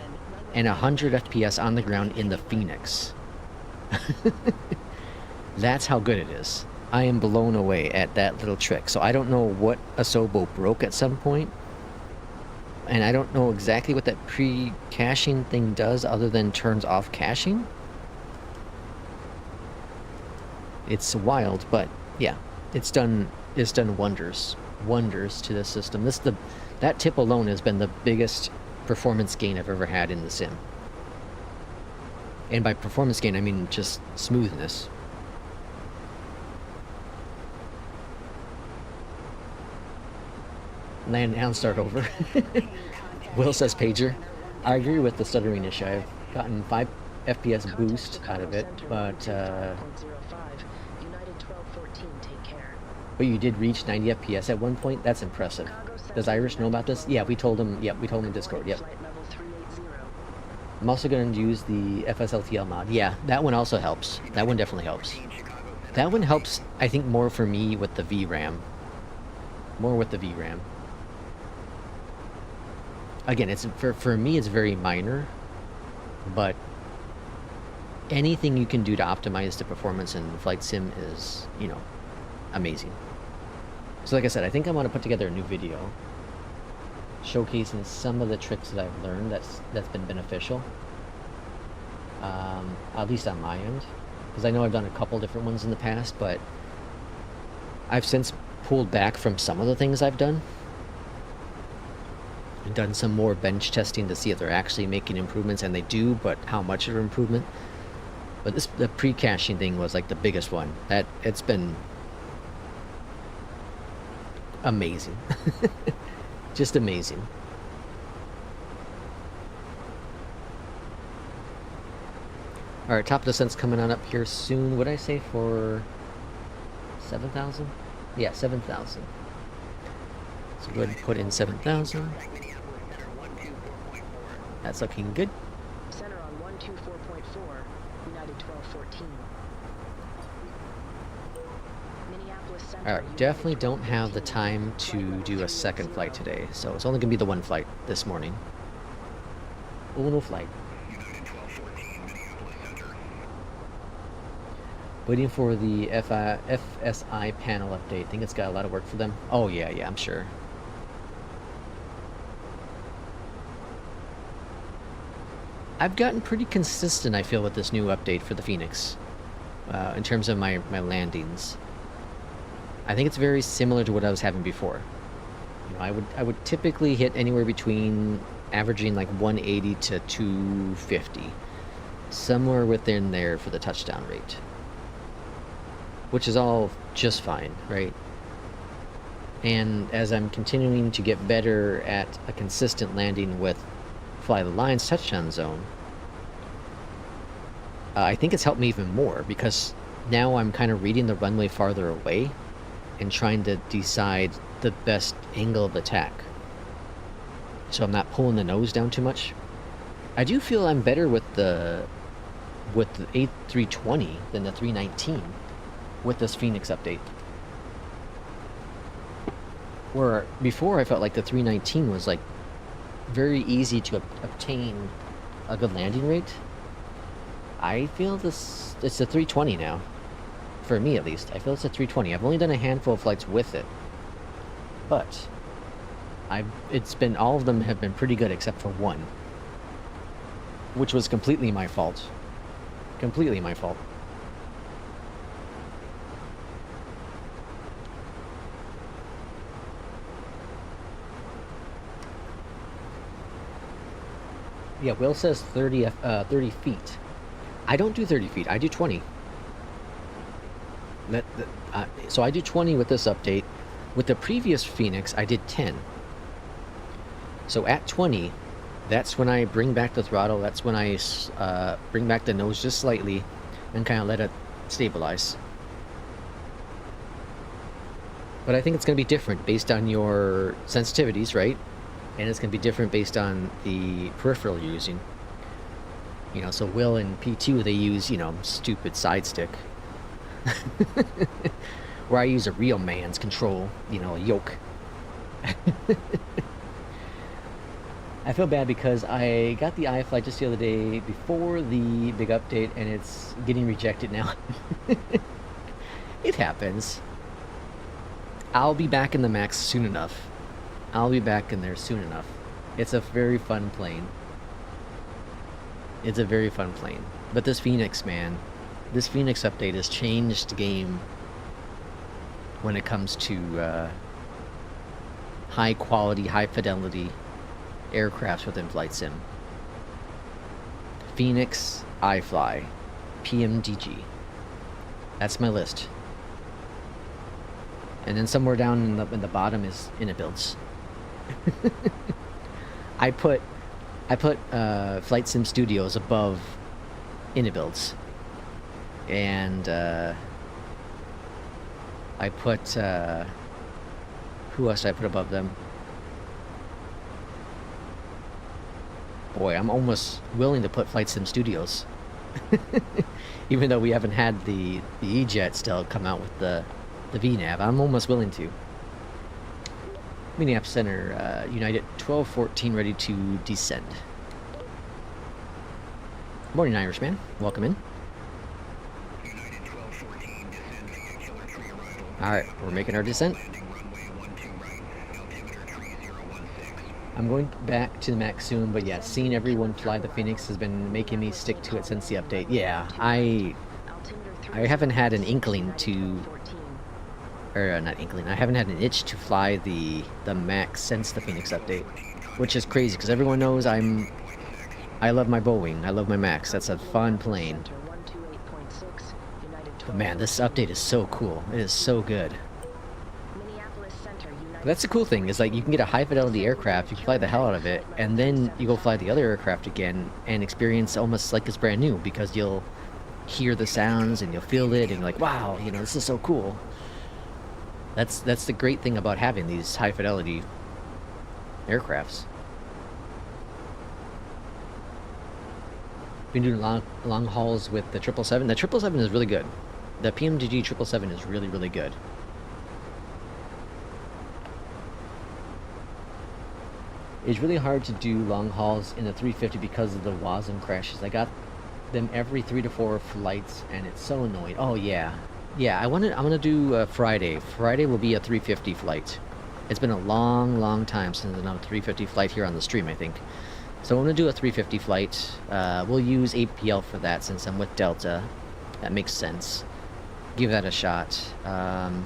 and 100 FPS on the ground in the Fenix. That's how good it is. I am blown away at that little trick. So I don't know what Asobo broke at some point, and I don't know exactly what that pre-caching thing does other than turns off caching. It's wild, but yeah, it's done wonders to this system. That tip alone has been the biggest performance gain I've ever had in the sim. And by performance gain, I mean just smoothness. Land and start over. Will says pager. I agree with the stuttering issue. I've gotten 5 FPS boost out of it, but you did reach 90 FPS at one point? That's impressive. Does Irish know about this? Yeah, we told him. Yep, we told him in Discord. Yep. I'm also going to use the FSLTL mod. Yeah, that one also helps. That one definitely helps. That one helps, I think, more for me with the VRAM. More with the VRAM. Again, it's for me, it's very minor, but anything you can do to optimize the performance in Flight Sim is, you know, amazing. So like I said, I think I want to put together a new video showcasing some of the tricks that I've learned that's been beneficial, at least on my end, because I know I've done a couple different ones in the past, but I've since pulled back from some of the things I've done and done some more bench testing to see if they're actually making improvements, and they do, but how much of an improvement. But the pre-caching thing was like the biggest one. It's been amazing. Just amazing. Alright, top of the sense coming on up here soon. What did I say for 7,000? Yeah, 7,000. So go ahead and put in 7,000. That's looking good. Center on 124.4, United 1214. Minneapolis Center. Alright, definitely don't have the time to do a second flight today, so it's only going to be the one flight this morning. Uno flight. Waiting for the FSI panel update. I think it's got a lot of work for them. Oh yeah, I'm sure. I've gotten pretty consistent, I feel, with this new update for the Fenix, in terms of my landings. I think it's very similar to what I was having before. You know, I would typically hit anywhere between averaging like 180 to 250, somewhere within there for the touchdown rate, which is all just fine, right? And as I'm continuing to get better at a consistent landing with Fly the Lines touchdown zone, I think it's helped me even more, because now I'm kind of reading the runway farther away and trying to decide the best angle of attack, so I'm not pulling the nose down too much. I do feel I'm better with the A320 than the 319 with this Fenix update. Where before I felt like the 319 was like very easy to obtain a good landing rate. I feel it's a 320 now. For me, at least. I feel it's a 320. I've only done a handful of flights with it, but all of them have been pretty good except for one, which was completely my fault. Completely my fault. Yeah, Will says 30 feet. I don't do 30 feet. I do 20. So I do 20 with this update. With the previous Fenix, I did 10. So at 20, that's when I bring back the throttle. That's when I bring back the nose just slightly and kind of let it stabilize. But I think it's going to be different based on your sensitivities, right? And it's going to be different based on the peripheral you're using. You know, so Will and P2, they use, you know, stupid side stick. Where I use a real man's control, you know, a yoke. I feel bad because I got the iFly just the other day before the big update, and it's getting rejected now. It happens. I'll be back in the Max soon enough. I'll be back in there soon enough. It's a very fun plane. It's a very fun plane. But this Fenix, man, this Fenix update has changed the game when it comes to high quality, high fidelity aircrafts within Flight Sim. Fenix, iFly, PMDG. That's my list. And then somewhere down in the bottom is Inabuilds. I put Flight Sim Studios above Inabuilds. And I put who else did I put above them? Boy, I'm almost willing to put Flight Sim Studios. Even though we haven't had the EJET still come out with the VNAV, I'm almost willing to. Minneapolis Center, United 1214, ready to descend. Morning, Irishman. Welcome in. United 1214, descend via Killer Tree arrival. Alright, we're making our descent. Landing runway 12 right, altimeter 3016. I'm going back to the Max soon, but yeah, seeing everyone fly the Fenix has been making me stick to it since the update. Yeah, I haven't had an inkling to... Or, not inkling, I haven't had an itch to fly the Max since the Fenix update. Which is crazy, because everyone knows I love my Boeing, I love my Max, that's a fun plane. But man, this update is so cool, it is so good. That's the cool thing, is like you can get a high fidelity aircraft, you can fly the hell out of it, and then you go fly the other aircraft again and experience almost like it's brand new, because you'll hear the sounds and you'll feel it and you're like, wow, you know, this is so cool. That's the great thing about having these high fidelity aircrafts. Been doing long hauls with the 777. The 777 is really good. The PMDG 777 is really, really good. It's really hard to do long hauls in the 350 because of the WASM crashes. I got them every 3 to 4 flights, and it's so annoying. Oh yeah. Yeah, I'm gonna do Friday. Friday will be a 350 flight. It's been a long time since I've done a 350 flight here on the stream, I think. So I'm gonna do a 350 flight. We'll use APL for that since I'm with Delta. That makes sense. Give that a shot. And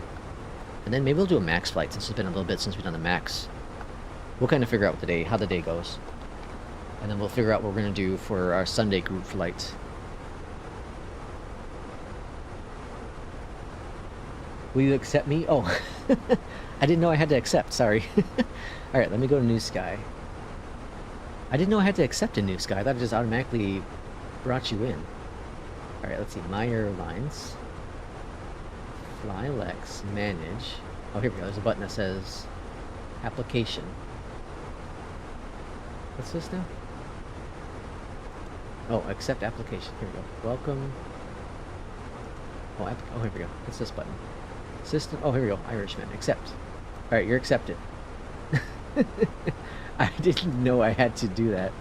then maybe we'll do a Max flight since it's been a little bit since we've done the Max. We'll kind of figure out how the day goes. And then we'll figure out what we're gonna do for our Sunday group flight. Will you accept me? Oh, I didn't know I had to accept, sorry. Alright, let me go to New Sky. I didn't know I had to accept a New Sky. I thought it just automatically brought you in. Alright, let's see. My Airlines. FlyLex. Manage. Oh, here we go. There's a button that says Application. What's this now? Oh, accept application. Here we go. Welcome. Oh, here we go. What's this button? System. Oh, here we go. Irishman. Accept. Alright, you're accepted. I didn't know I had to do that.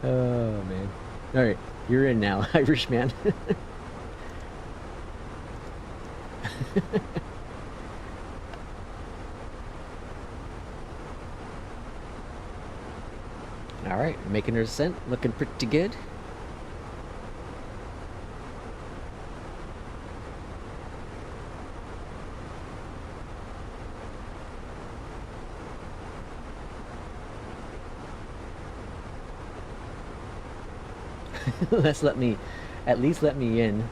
Oh, man. Alright, you're in now, Irishman. Alright, making her descent. Looking pretty good. At least let me in,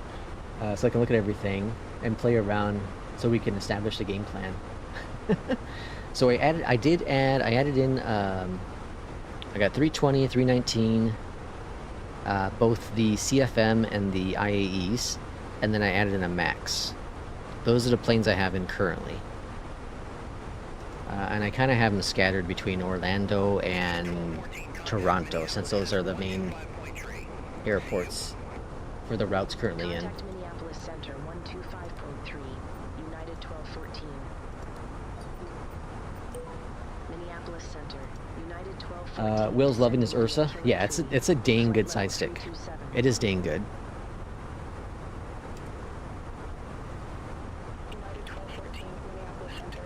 so I can look at everything and play around, so we can establish the game plan. So I added in, I got 320, 319, both the CFM and the IAEs, and then I added in a MAX. Those are the planes I have in currently. And I kind of have them scattered between Orlando and Toronto, since those are the main airports for the routes currently in. Contact Minneapolis Center 125.3, United 1214. Minneapolis Center, United 1214. Will's loving his Ursa. Yeah, it's a dang good side stick. It is dang good. United 1214, Minneapolis Center.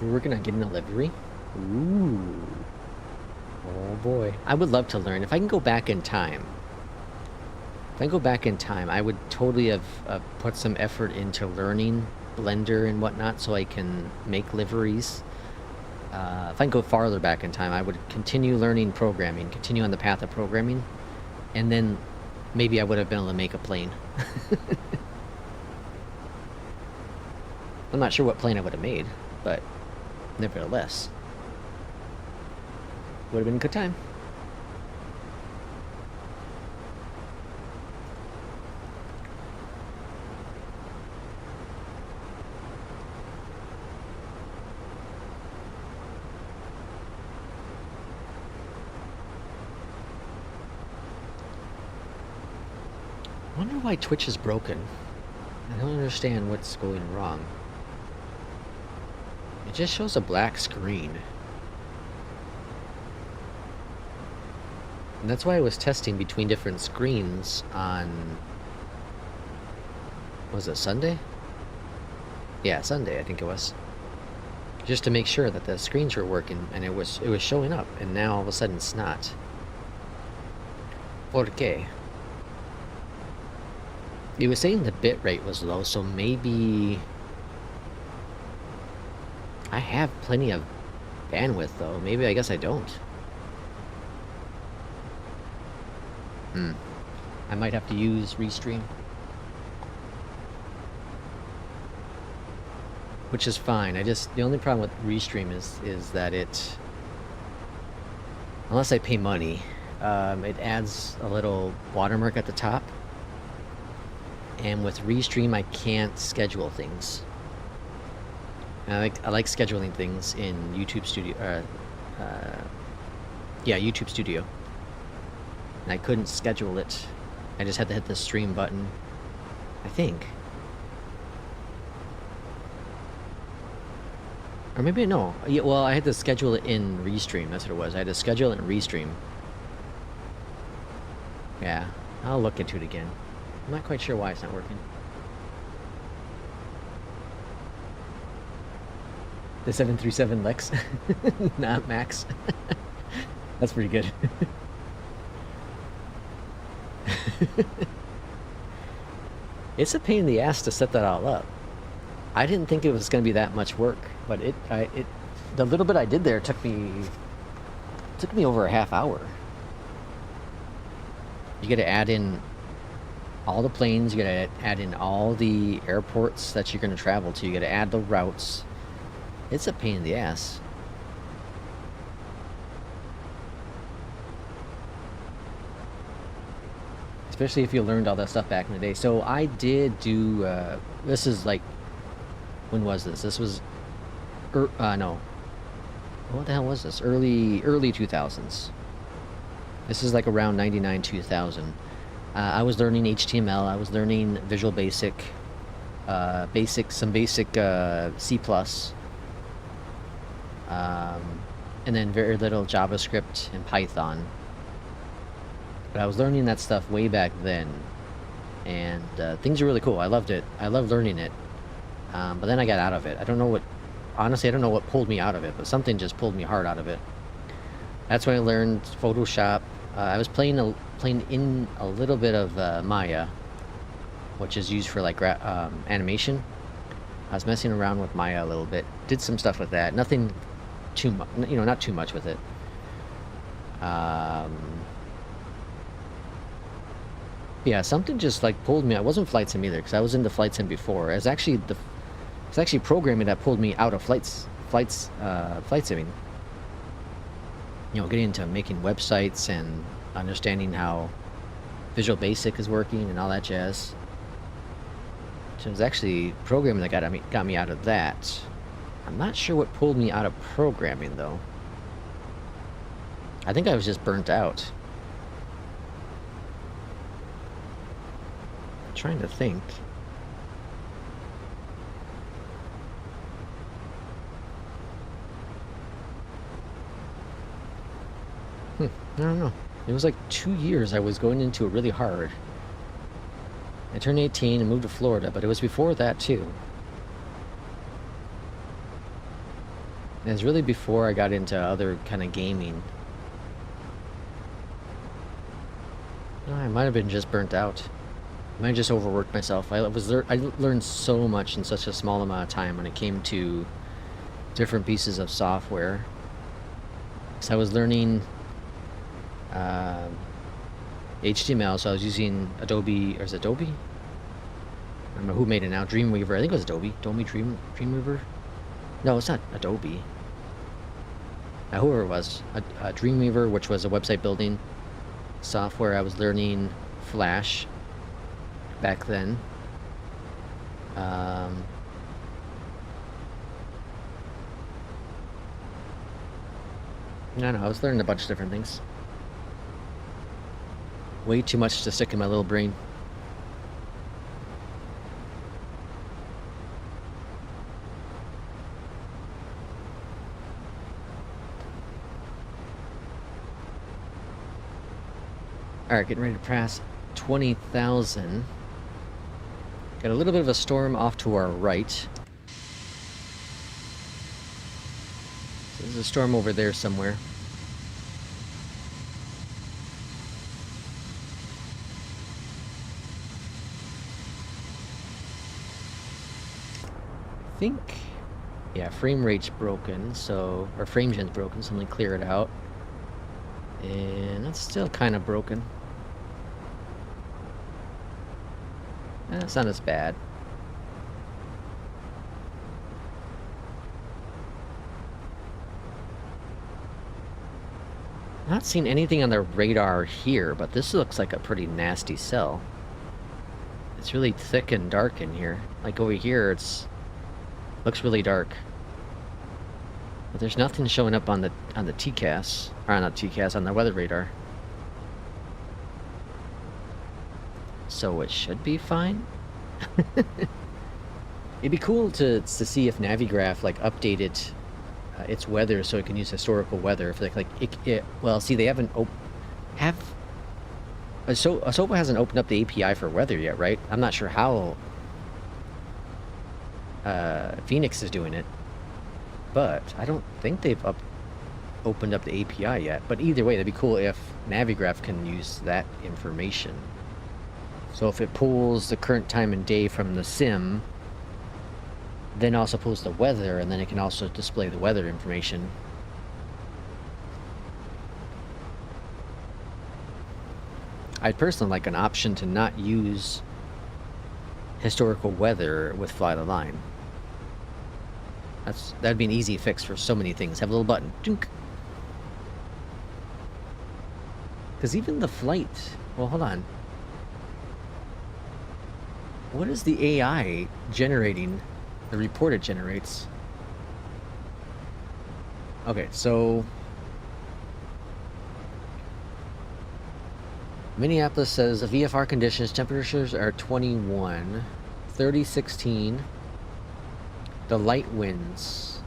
We're working on getting a livery. Ooh. Oh boy. I would love to learn. If I can go back in time. I would totally have put some effort into learning Blender and whatnot so I can make liveries. If I can go farther back in time, I would continue learning programming, continue on the path of programming, and then maybe I would have been able to make a plane. I'm not sure what plane I would have made, but nevertheless, would have been a good time. I wonder why Twitch is broken. I don't understand what's going wrong. It just shows a black screen. And that's why I was testing between different screens on... was it Sunday? Yeah, Sunday I think it was. Just to make sure that the screens were working, and it was showing up, and now all of a sudden it's not. ¿Por qué? It was saying the bit rate was low, so maybe... I have plenty of bandwidth though. Maybe I guess I don't. I might have to use Restream. Which is fine. The only problem with Restream is that it... unless I pay money, it adds a little watermark at the top. And with Restream, I can't schedule things. And I like scheduling things in YouTube Studio. Yeah, YouTube Studio. And I couldn't schedule it. I just had to hit the stream button, I think. Or maybe no. Yeah, well, I had to schedule it in Restream. That's what it was. I had to schedule it in Restream. Yeah, I'll look into it again. I'm not quite sure why it's not working. The 737 Lex, not Max. That's pretty good. It's a pain in the ass to set that all up. I didn't think it was going to be that much work, but the little bit I did there took me over a half hour. You got to add in all the planes, you got to add in all the airports that you're going to travel to, you got to add the routes. It's a pain in the ass. Especially if you learned all that stuff back in the day. So I did do, this is like, when was this? This was, no. What the hell was this? Early 2000s. This is like around 99, 2000. I was learning HTML, I was learning Visual Basic, some basic C+, and then very little JavaScript and Python. But I was learning that stuff way back then, and things are really cool. I loved it. I loved learning it. But then I got out of it. Honestly, I don't know what pulled me out of it, but something just pulled me hard out of it. That's when I learned Photoshop. I was playing in a little bit of Maya, which is used for like animation. I was messing around with Maya a little bit. Did some stuff with that. Nothing too much, not too much with it. Yeah, something just like pulled me. I wasn't flight sim either because I was into flight sim before. It's actually programming that pulled me out of flight simming. Getting into making websites and understanding how Visual Basic is working and all that jazz. So it was actually programming that got me out of that. I'm not sure what pulled me out of programming though. I think I was just burnt out. I'm trying to think. I don't know. It was like 2 years I was going into it really hard. I turned 18 and moved to Florida, but it was before that too. And it was really before I got into other kind of gaming. I might have been just burnt out. I might have just overworked myself. I learned so much in such a small amount of time when it came to different pieces of software. So I was learning HTML, so I was using Adobe, or is it Adobe? I don't know who made it now. Dreamweaver. I think it was Adobe. Dreamweaver? No, it's not Adobe. Whoever it was. Dreamweaver, which was a website building software. I was learning Flash back then. I don't know. I was learning a bunch of different things. Way too much to stick in my little brain. Alright, getting ready to pass 20,000. Got a little bit of a storm off to our right. So there's a storm over there somewhere. I think, yeah, frame rate's broken, so, or frame gen's broken, so I'm gonna clear it out. And that's still kind of broken. It's not as bad. Not seeing anything on the radar here, but this looks like a pretty nasty cell. It's really thick and dark in here. Like over here, looks really dark. But there's nothing showing up on the TCAS, or not TCAS, on the weather radar. So it should be fine. It'd be cool to see if Navigraph like updated its weather so it can use historical weather. If well, see, they haven't Asobo hasn't opened up the API for weather yet, right? I'm not sure how Fenix is doing it, but I don't think they've opened up the API yet. But either way, that'd be cool if Navigraph can use that information. So if it pulls the current time and day from the sim, then also pulls the weather, and then it can also display the weather information. I'd personally like an option to not use historical weather with Fly the Line. That'd be an easy fix for so many things. Have a little button. Because even the flight... Well, hold on. What is the AI generating? The report it generates. Okay, so... Minneapolis says the VFR conditions, temperatures are 21, 30, 16. The light winds.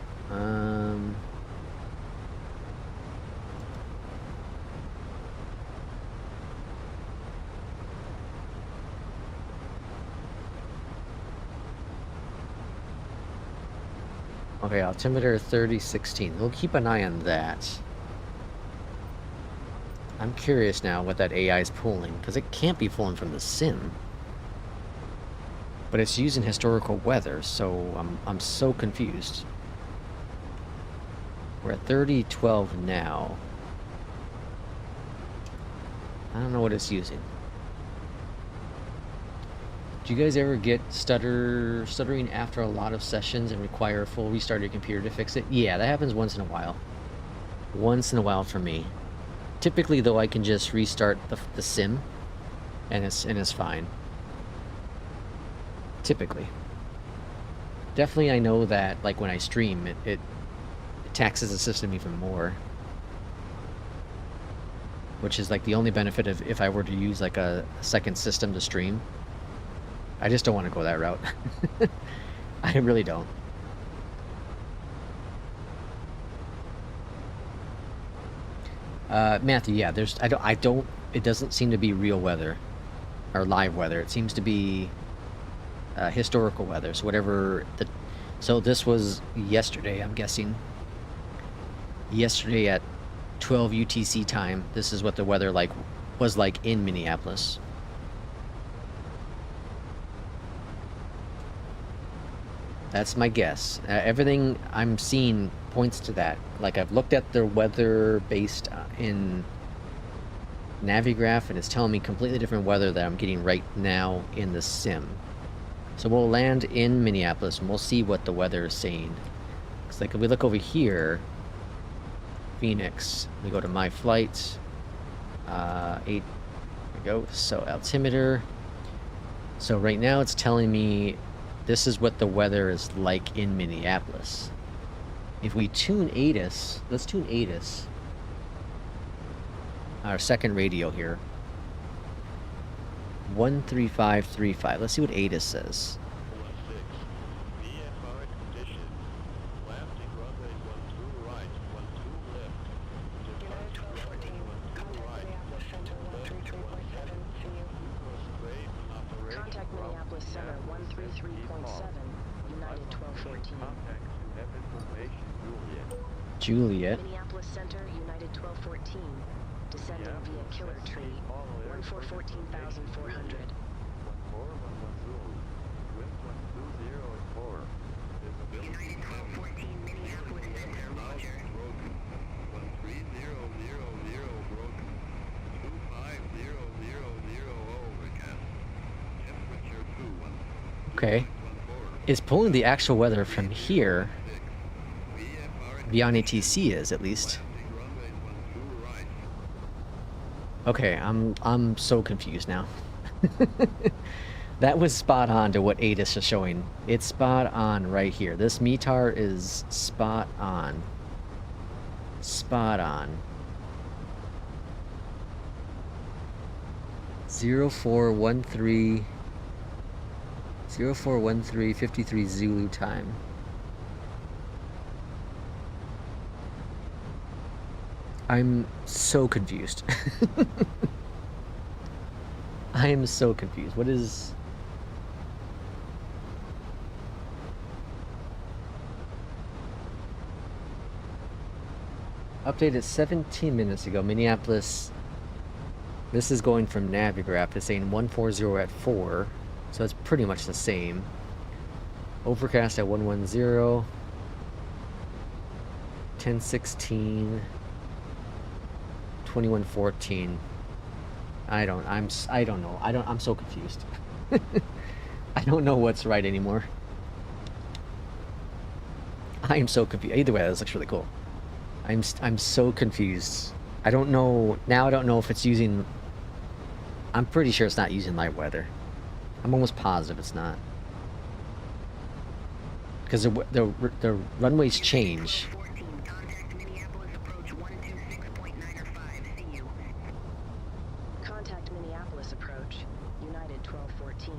Okay, altimeter 30, 16. We'll keep an eye on that. I'm curious now what that AI is pulling, because it can't be pulling from the sim. But it's using historical weather, so I'm so confused. We're at 3012 now. I don't know what it's using. Do you guys ever get stuttering after a lot of sessions and require a full restart of your computer to fix it? Yeah, that happens once in a while. Once in a while for me. Typically, though, I can just restart the sim, and it's fine. Typically. Definitely, I know that like when I stream, it taxes the system even more. Which is like the only benefit of if I were to use like a second system to stream. I just don't want to go that route. I really don't. Matthew, yeah, it doesn't seem to be real weather or live weather. It seems to be historical weather. So whatever so this was yesterday, I'm guessing. Yesterday at 12 UTC time, this is what the weather was like in Minneapolis. That's my guess. Everything I'm seeing points to that. Like, I've looked at their weather based in Navigraph, and it's telling me completely different weather that I'm getting right now in the sim. So we'll land in Minneapolis, and we'll see what the weather is saying. It's like, if we look over here, Phoenix, we go to my flight, 8, there we go, so altimeter. So right now it's telling me this is what the weather is like in Minneapolis. If we tune ATIS, let's tune ATIS. Our second radio here. 13535. Let's see what ATIS says. VFR conditions. Landing runway 12 right, 12 left. United 1214, contact Minneapolis Center 133.7, see you. Contact Minneapolis Center 133.7, United 1214. Juliet. Minneapolis Center, United 1214, descending via Killer Tree, 1414,400. United 1214, Minneapolis Center, roger. 13000 broken. 25000 overcast. Temperature 21. Okay. It's pulling the actual weather from here. Beyond ATC is, at least. Okay, I'm so confused now. That was spot on to what ATIS is showing. It's spot on right here. This METAR is spot on. Spot on. 0413 53 Zulu time. I'm so confused. I am so confused. What is... Updated 17 minutes ago, Minneapolis. This is going from Navigraph. It's saying 140 at 4. So it's pretty much the same. Overcast at 110. 1016. 2114. I don't know. I'm so confused. I don't know what's right anymore. I am so confused. Either way, this looks really cool. I'm so confused. I don't know now. I don't know if it's using. I'm pretty sure it's not using light weather. I'm almost positive it's not. Because the runways change. Contact Minneapolis approach 126.905, see you. Contact Minneapolis approach, United 1214.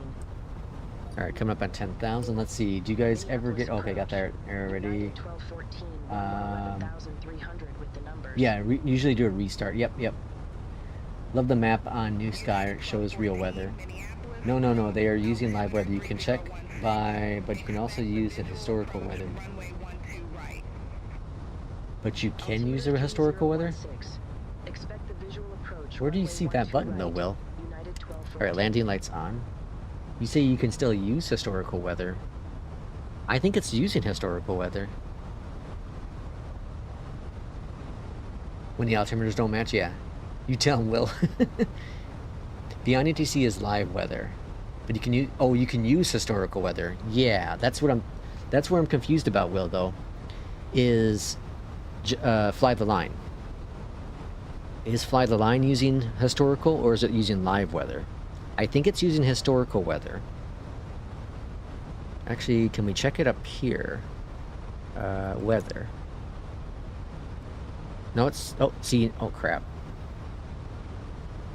All right, coming up on 10,000. Let's see. Do you guys ever get? Okay, got that already. United 1214, 11,300 with the numbers. Yeah, usually do a restart. Yep. Love the map on New Sky. It shows real weather. No. They are using live weather. You can check by, but you can also use the historical weather. But you can use the historical weather? Expect the visual approach. Where do you see that button though, Will? Alright, landing lights on. You say you can still use historical weather. I think it's using historical weather. When the altimeters don't match, yeah. You tell him, Will. Beyondatc is live weather, but you can use. Oh, you can use historical weather. Yeah, that's where I'm confused about, Will. Though, is Fly the Line. Is Fly the Line using historical, or is it using live weather? I think it's using historical weather. Actually, can we check it up here? Weather. No, it's... Oh, see... Oh, crap.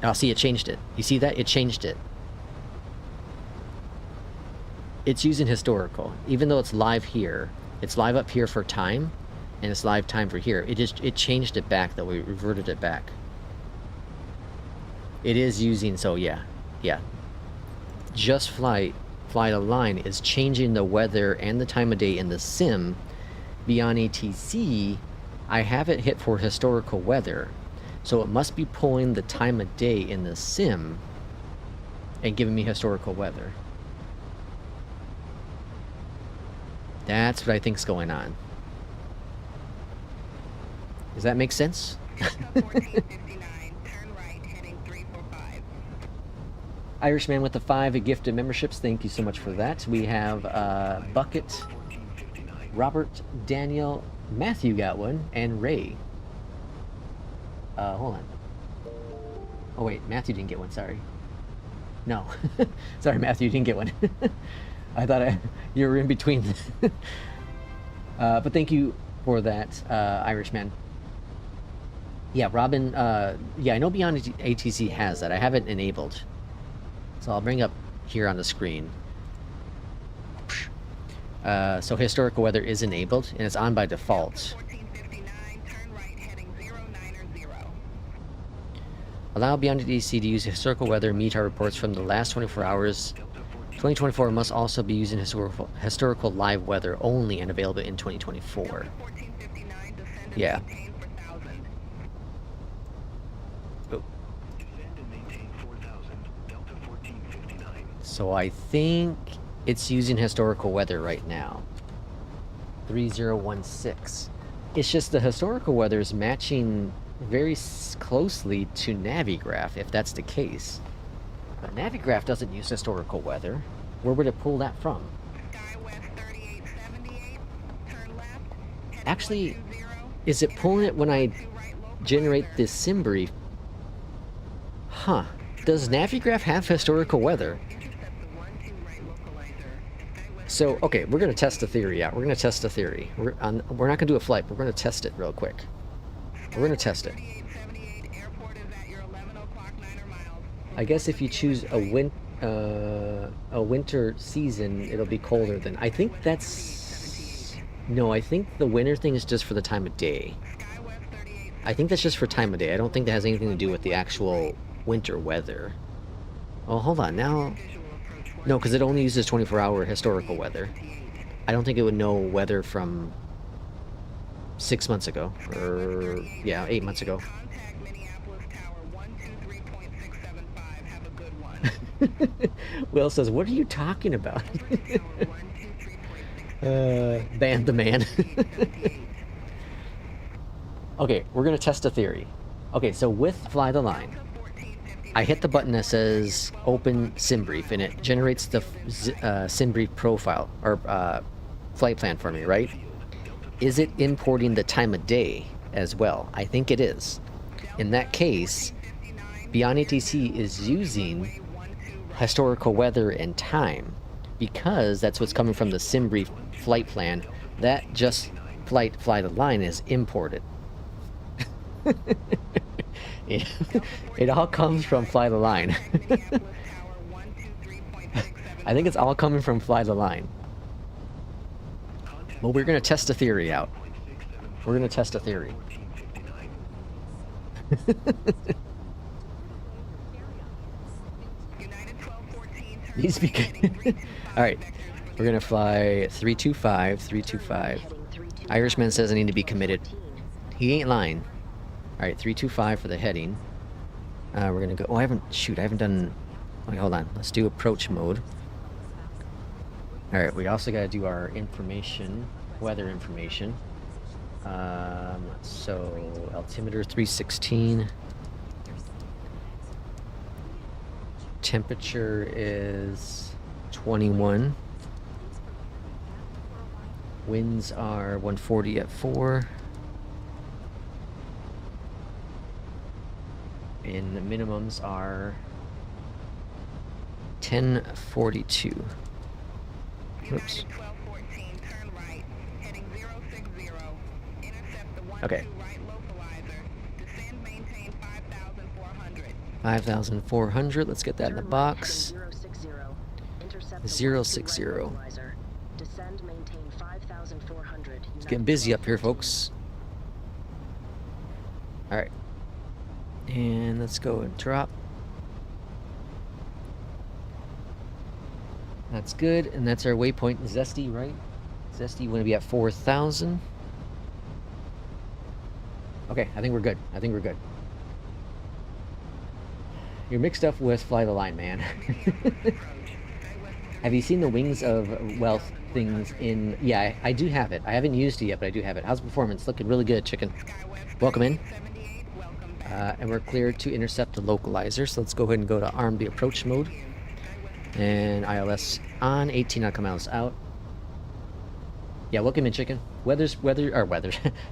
Oh, see, it changed it. You see that? It changed it. It's using historical. Even though it's live here, it's live up here for time, and it's live time for here. It changed it back, though. We reverted it back. It is using... So, yeah. Yeah. Just Fly the Line is changing the weather and the time of day in the sim. Beyondatc, I have it hit for historical weather, so it must be pulling the time of day in the sim and giving me historical weather. That's what I think's going on. Does that make sense? Irishman with the 5 gifted memberships. Thank you so much for that. We have Bucket, Robert, Daniel, Matthew got one, and Ray. Hold on. Oh wait, Matthew didn't get one, sorry. No. Sorry, Matthew, you didn't get one. I thought you were in between. But thank you for that, Irishman. Yeah, Robin, yeah, I know Beyondatc has that. I have it enabled. So I'll bring up here on the screen. So historical weather is enabled, and it's on by default. Allow Beyondatc to use historical weather meteor reports from the last 24 hours. 2024 must also be using historical live weather only and available in 2024. Yeah. Oh. So I think it's using historical weather right now. 3016. It's just the historical weather is matching very closely to Navigraph, if that's the case. But Navigraph doesn't use historical weather. Where would it pull that from? Actually, is it pulling it when I generate this SimBrief? Huh. Does Navigraph have historical weather? So, okay, we're going to test the theory out. We're going to test the theory. We're not going to do a flight, but we're going to test it real quick. We're going to test it. I guess if you choose a winter season, it'll be colder than... I think that's... No, I think the winter thing is just for the time of day. I think that's just for time of day. I don't think that has anything to do with the actual winter weather. Oh, hold on. Now... No, because it only uses 24-hour historical weather. I don't think it would know weather from 6 months ago. Or, yeah, 8 months ago. Will says, what are you talking about? Ban the man. Okay, we're going to test a theory. Okay, so with Fly the Line, I hit the button that says open SimBrief, and it generates the SimBrief profile, or flight plan for me, right? Is it importing the time of day as well? I think it is. In that case, Beyondatc is using historical weather and time, because that's what's coming from the SimBrief flight plan. That just Fly the Line is imported. It all comes from Fly the Line. I think it's all coming from Fly the Line. Well, we're going to test a theory out. We're going to test a theory. These Alright, we're going to fly 325, 325. Irishman says I need to be committed. He ain't lying. Alright, 325 for the heading. We're gonna go... Oh, I haven't done... Wait, hold on. Let's do approach mode. Alright, we also gotta do our information. Weather information. So altimeter 316. Temperature is 21. Winds are 140 at 4. And the minimums are 1042. Oops. Okay. 5,400. Let's get that in the box. 060. It's getting busy up here, folks. All right. And let's go and drop. That's good, and that's our waypoint. Zesty, right? Zesty, you want to be at 4,000. Okay, I think we're good. I think we're good. You're mixed up with Fly the Line, man. Have you seen the Wings of Wealth things in... Yeah, I do have it. I haven't used it yet, but I do have it. How's performance? Looking really good, chicken. Welcome in. And we're cleared to intercept the localizer, so let's go ahead and go to arm the approach mode. And ILS on, 18 knoutical miles out. Yeah, welcome in, chicken. Weather,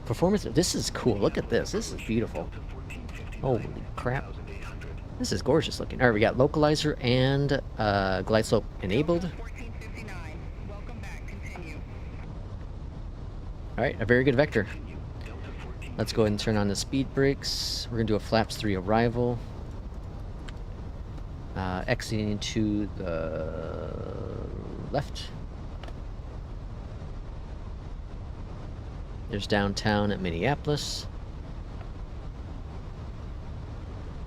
performance, this is cool. Look at this. This is beautiful. Holy crap. This is gorgeous looking. All right, we got localizer and glide slope enabled. All right, a very good vector. Let's go ahead and turn on the speed brakes. We're going to do a flaps 3 arrival. Exiting to the left. There's downtown at Minneapolis.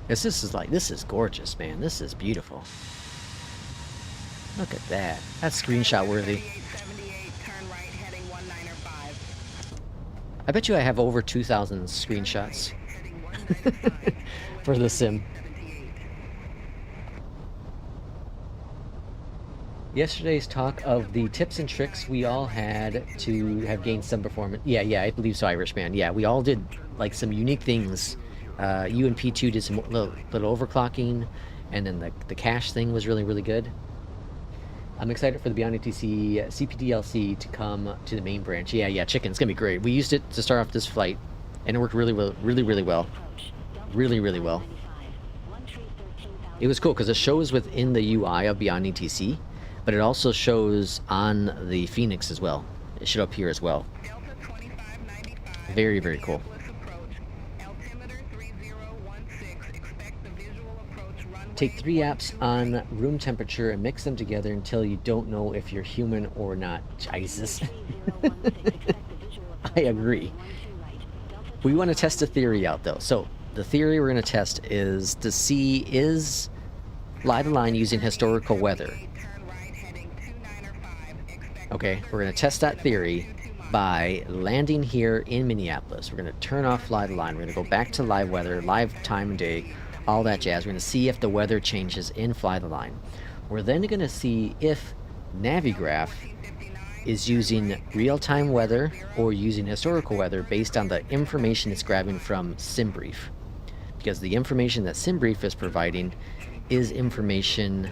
This is gorgeous, man. This is beautiful. Look at that. That's screenshot worthy. I bet you I have over 2,000 screenshots for the sim. Yesterday's talk of the tips and tricks we all had to have gained some performance. Yeah, I believe so, Irishman. Yeah, we all did like some unique things. You and P2 did some little overclocking, and then the cache thing was really, really good. I'm excited for the Beyondatc Cpdlc to come to the main branch. Yeah, chicken. It's gonna be great. We used it to start off this flight, and it worked really well. Really well. It was cool because it shows within the UI of Beyondatc, but it also shows on the Fenix as well. It should appear as well. Very, very cool. Take 3 apps on room temperature and mix them together until you don't know if you're human or not. Jesus. I agree. We want to test a theory out though. So the theory we're going to test is to see is Fly the Line using historical weather. Okay, we're going to test that theory by landing here in Minneapolis. We're going to turn off Fly the Line. We're going to go back to live weather, live time and day, all that jazz. We're going to see if the weather changes in Fly the Line. We're then going to see if Navigraph is using real-time weather or using historical weather based on the information it's grabbing from SimBrief. Because the information that SimBrief is providing is information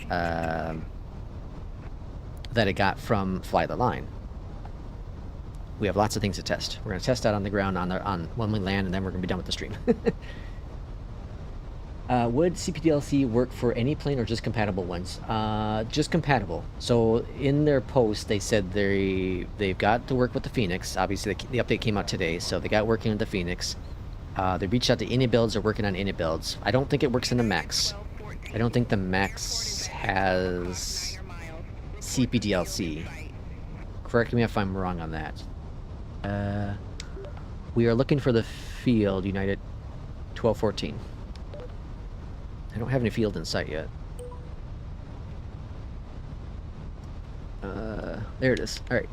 that it got from Fly the Line. We have lots of things to test. We're going to test that on the ground on when we land, and then we're going to be done with the stream. Would Cpdlc work for any plane or just compatible ones? Just compatible. So in their post, they said they've got to work with the Fenix. Obviously, the update came out today, so they got working with the Fenix. They reached out to init builds. They're working on init builds. I don't think it works in the Max. I don't think the Max has Cpdlc. Correct me if I'm wrong on that. We are looking for the field, United 1214. I don't have any field in sight yet. There it is. Alright.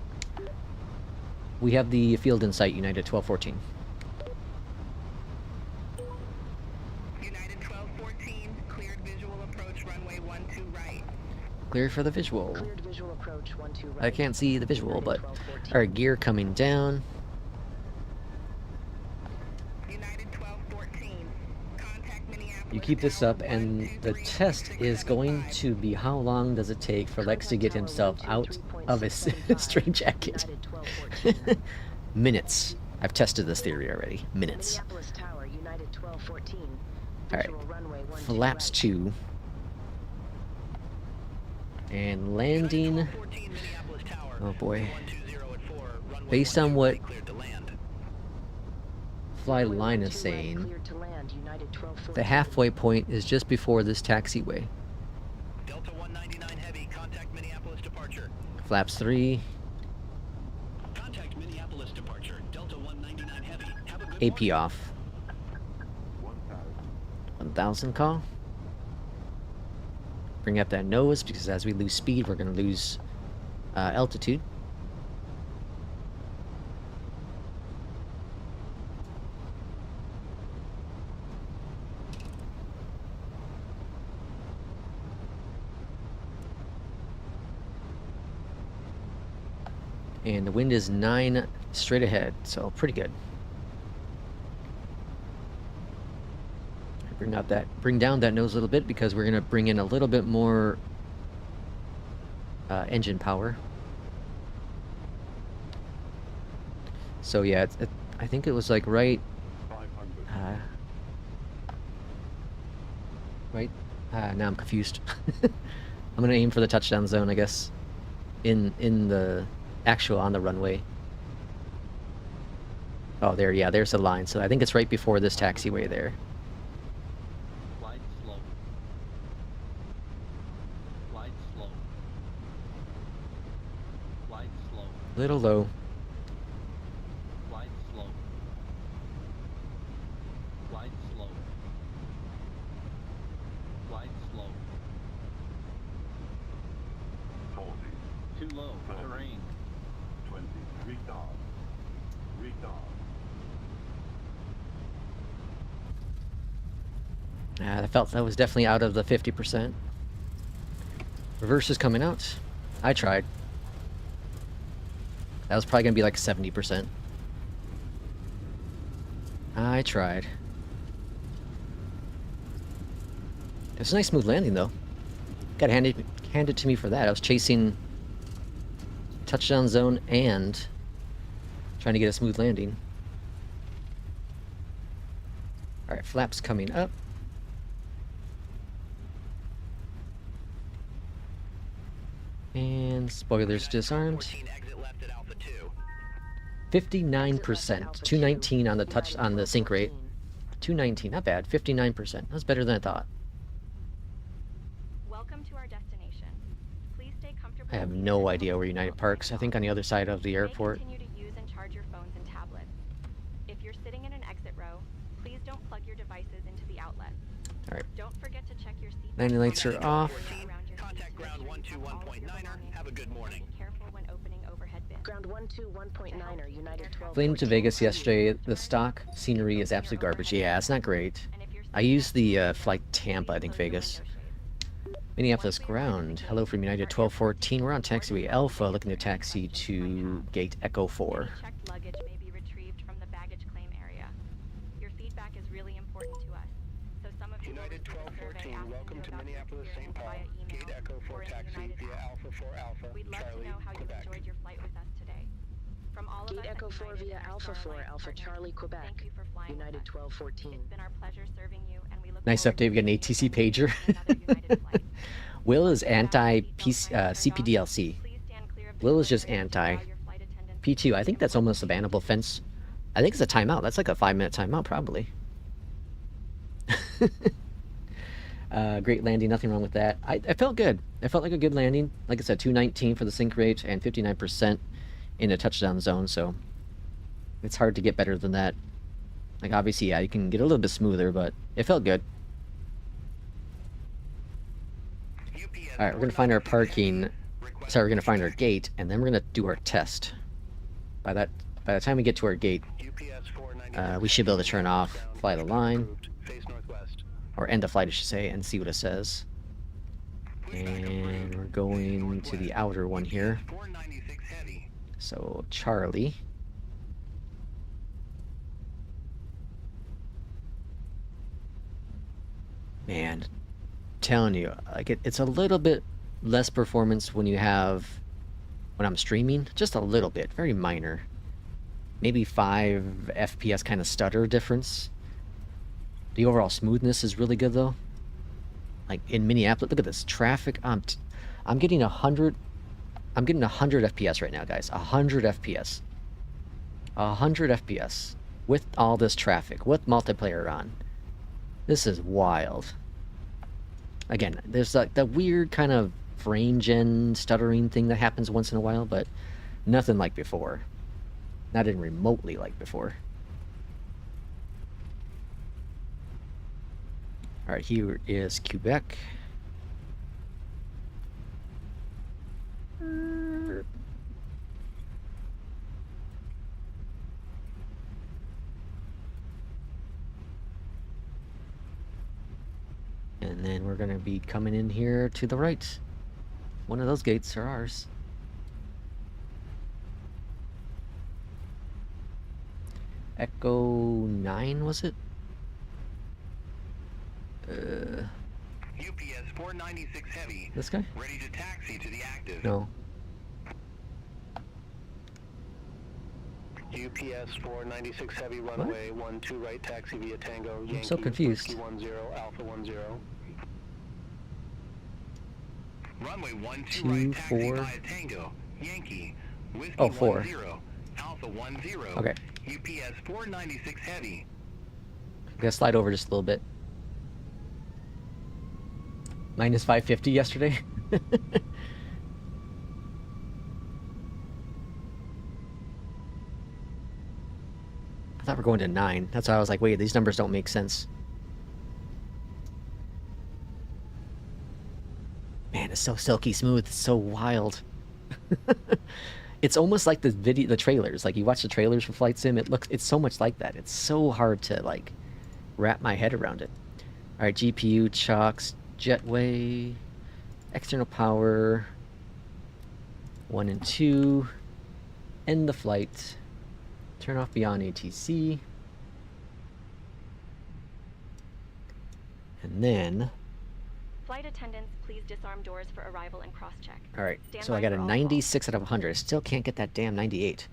We have the field in sight, United 1214. United 1214, cleared visual approach runway 12 right. Clear for the visual. Cleared visual approach 12 right. I can't see the visual, but... Alright, gear coming down. You keep this up, and the test is going to be how long does it take for Lex to get himself out of his straitjacket? Minutes. I've tested this theory already. Minutes. Minneapolis Tower, United 1214. Alright. Visual runway 12 Flaps right. 2. And landing. Oh boy. Based on what Fly Line is saying, Cleared to land, United 1214. the halfway point is just before this taxiway. Delta 199 Heavy, contact Minneapolis departure. Flaps 3. Contact Minneapolis departure. Delta 199 Heavy. Have a good AP morning. off. 1000 call. Bring up that nose, because as we lose speed, we're going to lose altitude. And the wind is 9 straight ahead, so pretty good. Bring down that nose a little bit, because we're gonna bring in a little bit more engine power. So yeah, I think it was like right. Now I'm confused. I'm gonna aim for the touchdown zone, I guess, in the actual on the runway. Oh, there, yeah, there's the line. So I think it's right before this taxiway there. Glide slow. Glide slow. Glide slow. Little low. Glide slow. Glide slow. Glide slow. 40, Too low. Terrain. 20, retard, retard. I felt that was definitely out of the 50%. Reverse is coming out. I tried. That was probably gonna be like 70%. I tried. It was a nice smooth landing though. Gotta hand it to me for that. I was chasing touchdown zone and trying to get a smooth landing. Alright, flaps coming up. And spoilers disarmed. 59%. 219 on the sync rate. 219, not bad. 59%. That's better than I thought. Welcome to our destination. Please stay comfortable. I have no idea where United parks. I think on the other side of the You may airport. continue to use and charge your phones and tablets. If you're sitting in an exit row, please don't plug your devices into the outlet. Alright. Don't forget to check your seat. Landing lights are off. Contact ground 121.9er. Have a good morning. Be careful when opening overhead bins. Ground 121.9er, United 12. Flew to Vegas yesterday. The stock scenery is absolute garbage. Yeah, it's not great. I used the flight Tampa, I think Vegas. Minneapolis ground. Hello from United 1214. We're on taxiway Alpha, looking to taxi to gate Echo 4. Any checked luggage may be retrieved from the baggage claim area. Your feedback is really important to us. So some of you will United receive a survey 1214, asking welcome you to about your Minneapolis St. experience Paul. via email Gate Echo 4 or in the taxi United via app. Alpha 4 Alpha, We'd love Charlie, to know how you've Quebec. enjoyed your flight with us today. From all of Gate us at Echo 4 United via and our Alpha 4 Star Alliance Alpha partners, Charlie Quebec. Thank you for flying United with us. 1214. It's been our pleasure serving you, and we look Nice forward update. We got an to seeing ATC you again pager. on another United flight. Will is anti Please Cpdlc. stand clear of the Will is door just to allow anti your flight attendants P2. I think that's almost a bannable fence. I think it's a timeout. That's like a 5-minute timeout, probably. Great landing. Nothing wrong with that. I felt good. I felt like a good landing. Like I said, 219 for the sync rate and 59% in the touchdown zone. So it's hard to get better than that. Like obviously, yeah, you can get a little bit smoother, but it felt good. All right, we're gonna find our parking. Sorry, we're gonna find our gate, and then we're gonna do our test. By the time we get to our gate, we should be able to turn off, fly the line, Face northwest. or end the flight, I should say, and see what it says. And we're going to the outer one here. 496 heavy. So Charlie. Man, telling you, like it's a little bit less performance when I'm streaming, just a little bit, very minor. Maybe 5 FPS kind of stutter difference. The overall smoothness is really good though. Like in Minneapolis, look at this traffic. I'm getting 100. I'm getting 100 FPS right now, guys. 100 FPS. 100 FPS with all this traffic, with multiplayer on. This is wild. Again, there's like the weird kind of frame gen stuttering thing that happens once in a while, but nothing like before. Not even remotely like before. All right, here is Quebec. And then we're going to be coming in here to the right. One of those gates are ours. Echo 9, was it? UPS 496 Heavy. This guy? Ready to taxi to the active. No. UPS 496 Heavy, runway 12 right, taxi via Tango, Yankee, so confused. Whiskey 10, Alpha 10. Runway 12 2, right, taxi 4. via Tango, Yankee, Whiskey Oh, 4. 10, Alpha 10. Okay. UPS 496 Heavy. I'm gonna slide over just a little bit. Minus 550 yesterday. I thought we're going to 9. That's why I was like, wait, these numbers don't make sense. Man, it's so silky smooth. It's so wild. It's almost like the trailers. Like you watch the trailers for Flight Sim, it's so much like that. It's so hard to like wrap my head around it. All right, GPU, chocks, jetway, external power, 1 and 2, end the flight, turn off beyond ATC, and then... Flight attendants, please disarm doors for arrival and cross-check. All right, Stand so I by got a for all 96 out of 100. I still can't get that damn 98.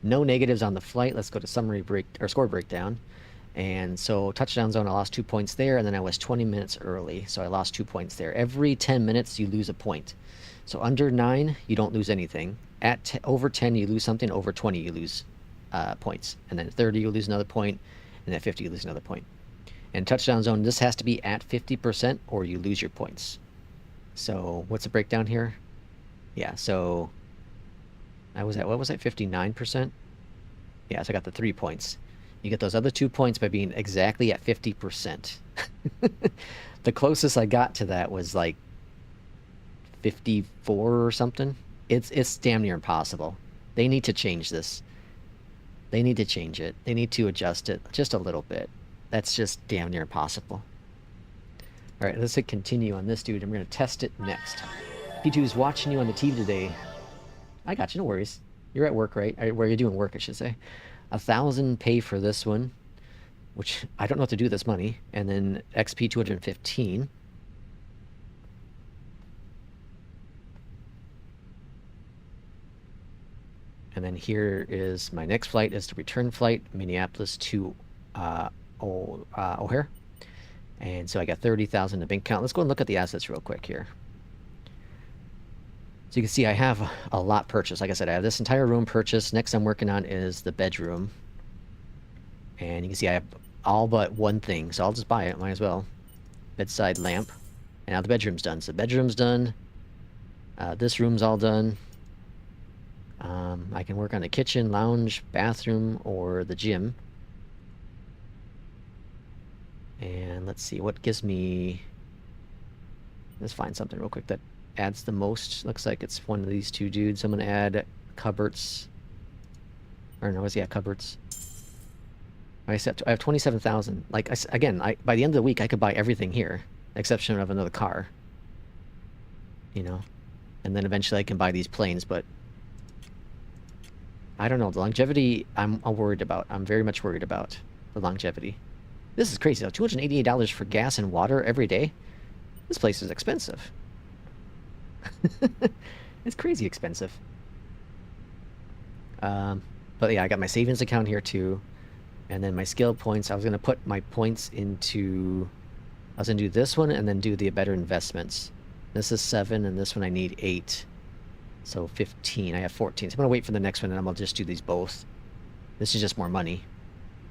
No negatives on the flight. Let's go to score breakdown. And so touchdown zone, I lost 2 points there, and then I was 20 minutes early, so I lost 2 points there. Every 10 minutes, you lose a point. So under 9, you don't lose anything. At over 10, you lose something. Over 20, you lose points. And then 30, you lose another point. And at 50, you lose another point. And touchdown zone, this has to be at 50% or you lose your points. So what's the breakdown here? Yeah, so I was at, what was that, 59%? Yeah, so I got the 3 points. You get those other 2 points by being exactly at 50%. The closest I got to that was like 54 or something. It's damn near impossible. They need to change this. They need to change it. They need to adjust it just a little bit. That's just damn near impossible. All right, let's hit continue on this dude. I'm going to test it next. P2's watching you on the TV today. I got you, no worries. You're at work, right? Where you're doing work, I should say. 1,000 pay for this one, which I don't know what to do with this money. And then XP 215. And then here is my next flight is the return flight, Minneapolis to O'Hare. And so I got 30,000 in bank account. Let's go and look at the assets real quick here. So you can see I have a lot purchased. Like I said, I have this entire room purchased. Next I'm working on is the bedroom. And you can see I have all but one thing, so I'll just buy it, might as well. Bedside lamp. And now the bedroom's done. So the bedroom's done. This room's all done. I can work on the kitchen, lounge, bathroom, or the gym. And let's see, what gives me... Let's find something real quick that adds the most. Looks like it's one of these two dudes. I'm going to add cupboards. Or no, yeah, cupboards. I have 27,000. Like, again, by the end of the week, I could buy everything here, exception of another car. You know? And then eventually I can buy these planes, but... I don't know, the longevity I'm worried about. I'm very much worried about the longevity. This is crazy though. $288 for gas and water every day? This place is expensive. It's crazy expensive. But yeah, I got my savings account here too. And then my skill points, I was going to put my points into... I was going to do this one and then do the better investments. This is 7 and this one I need 8. So 15. I have 14. So I'm going to wait for the next one and I'm going to just do these both. This is just more money.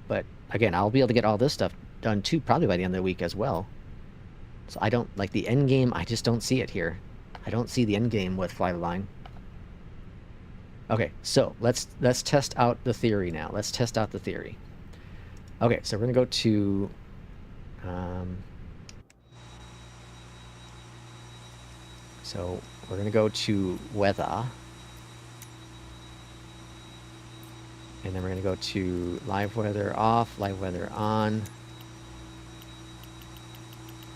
But again, I'll be able to get all this stuff done too, probably by the end of the week as well. So I don't, like the end game, I just don't see it here. I don't see the end game with Fly the Line. Okay, so let's test out the theory now. Let's test out the theory. Okay, so we're going to go to... so we're going to go to weather. And then we're going to go to live weather off, live weather on.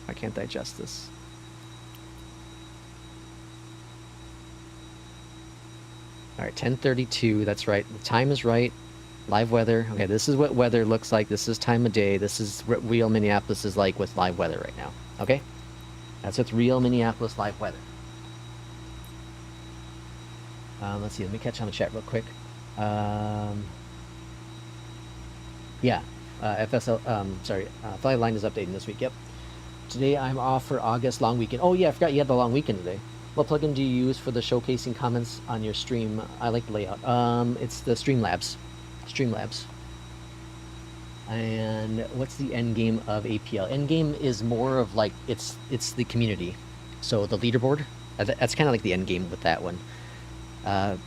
I can't digest this. All right, 10:32, that's right. The time is right. Live weather. Okay, this is what weather looks like. This is time of day. This is what real Minneapolis is like with live weather right now. Okay? That's what's real Minneapolis live weather. Let's see. Let me catch on the chat real quick. Yeah. Fly Line is updating this week. Yep. Today I'm off for August long weekend. Oh, yeah. I forgot you had the long weekend today. What plugin do you use for the showcasing comments on your stream? I like the layout. It's the Streamlabs. Streamlabs. And what's the end game of APL? End game is more of like it's the community. So the leaderboard. That's kind of like the end game with that one.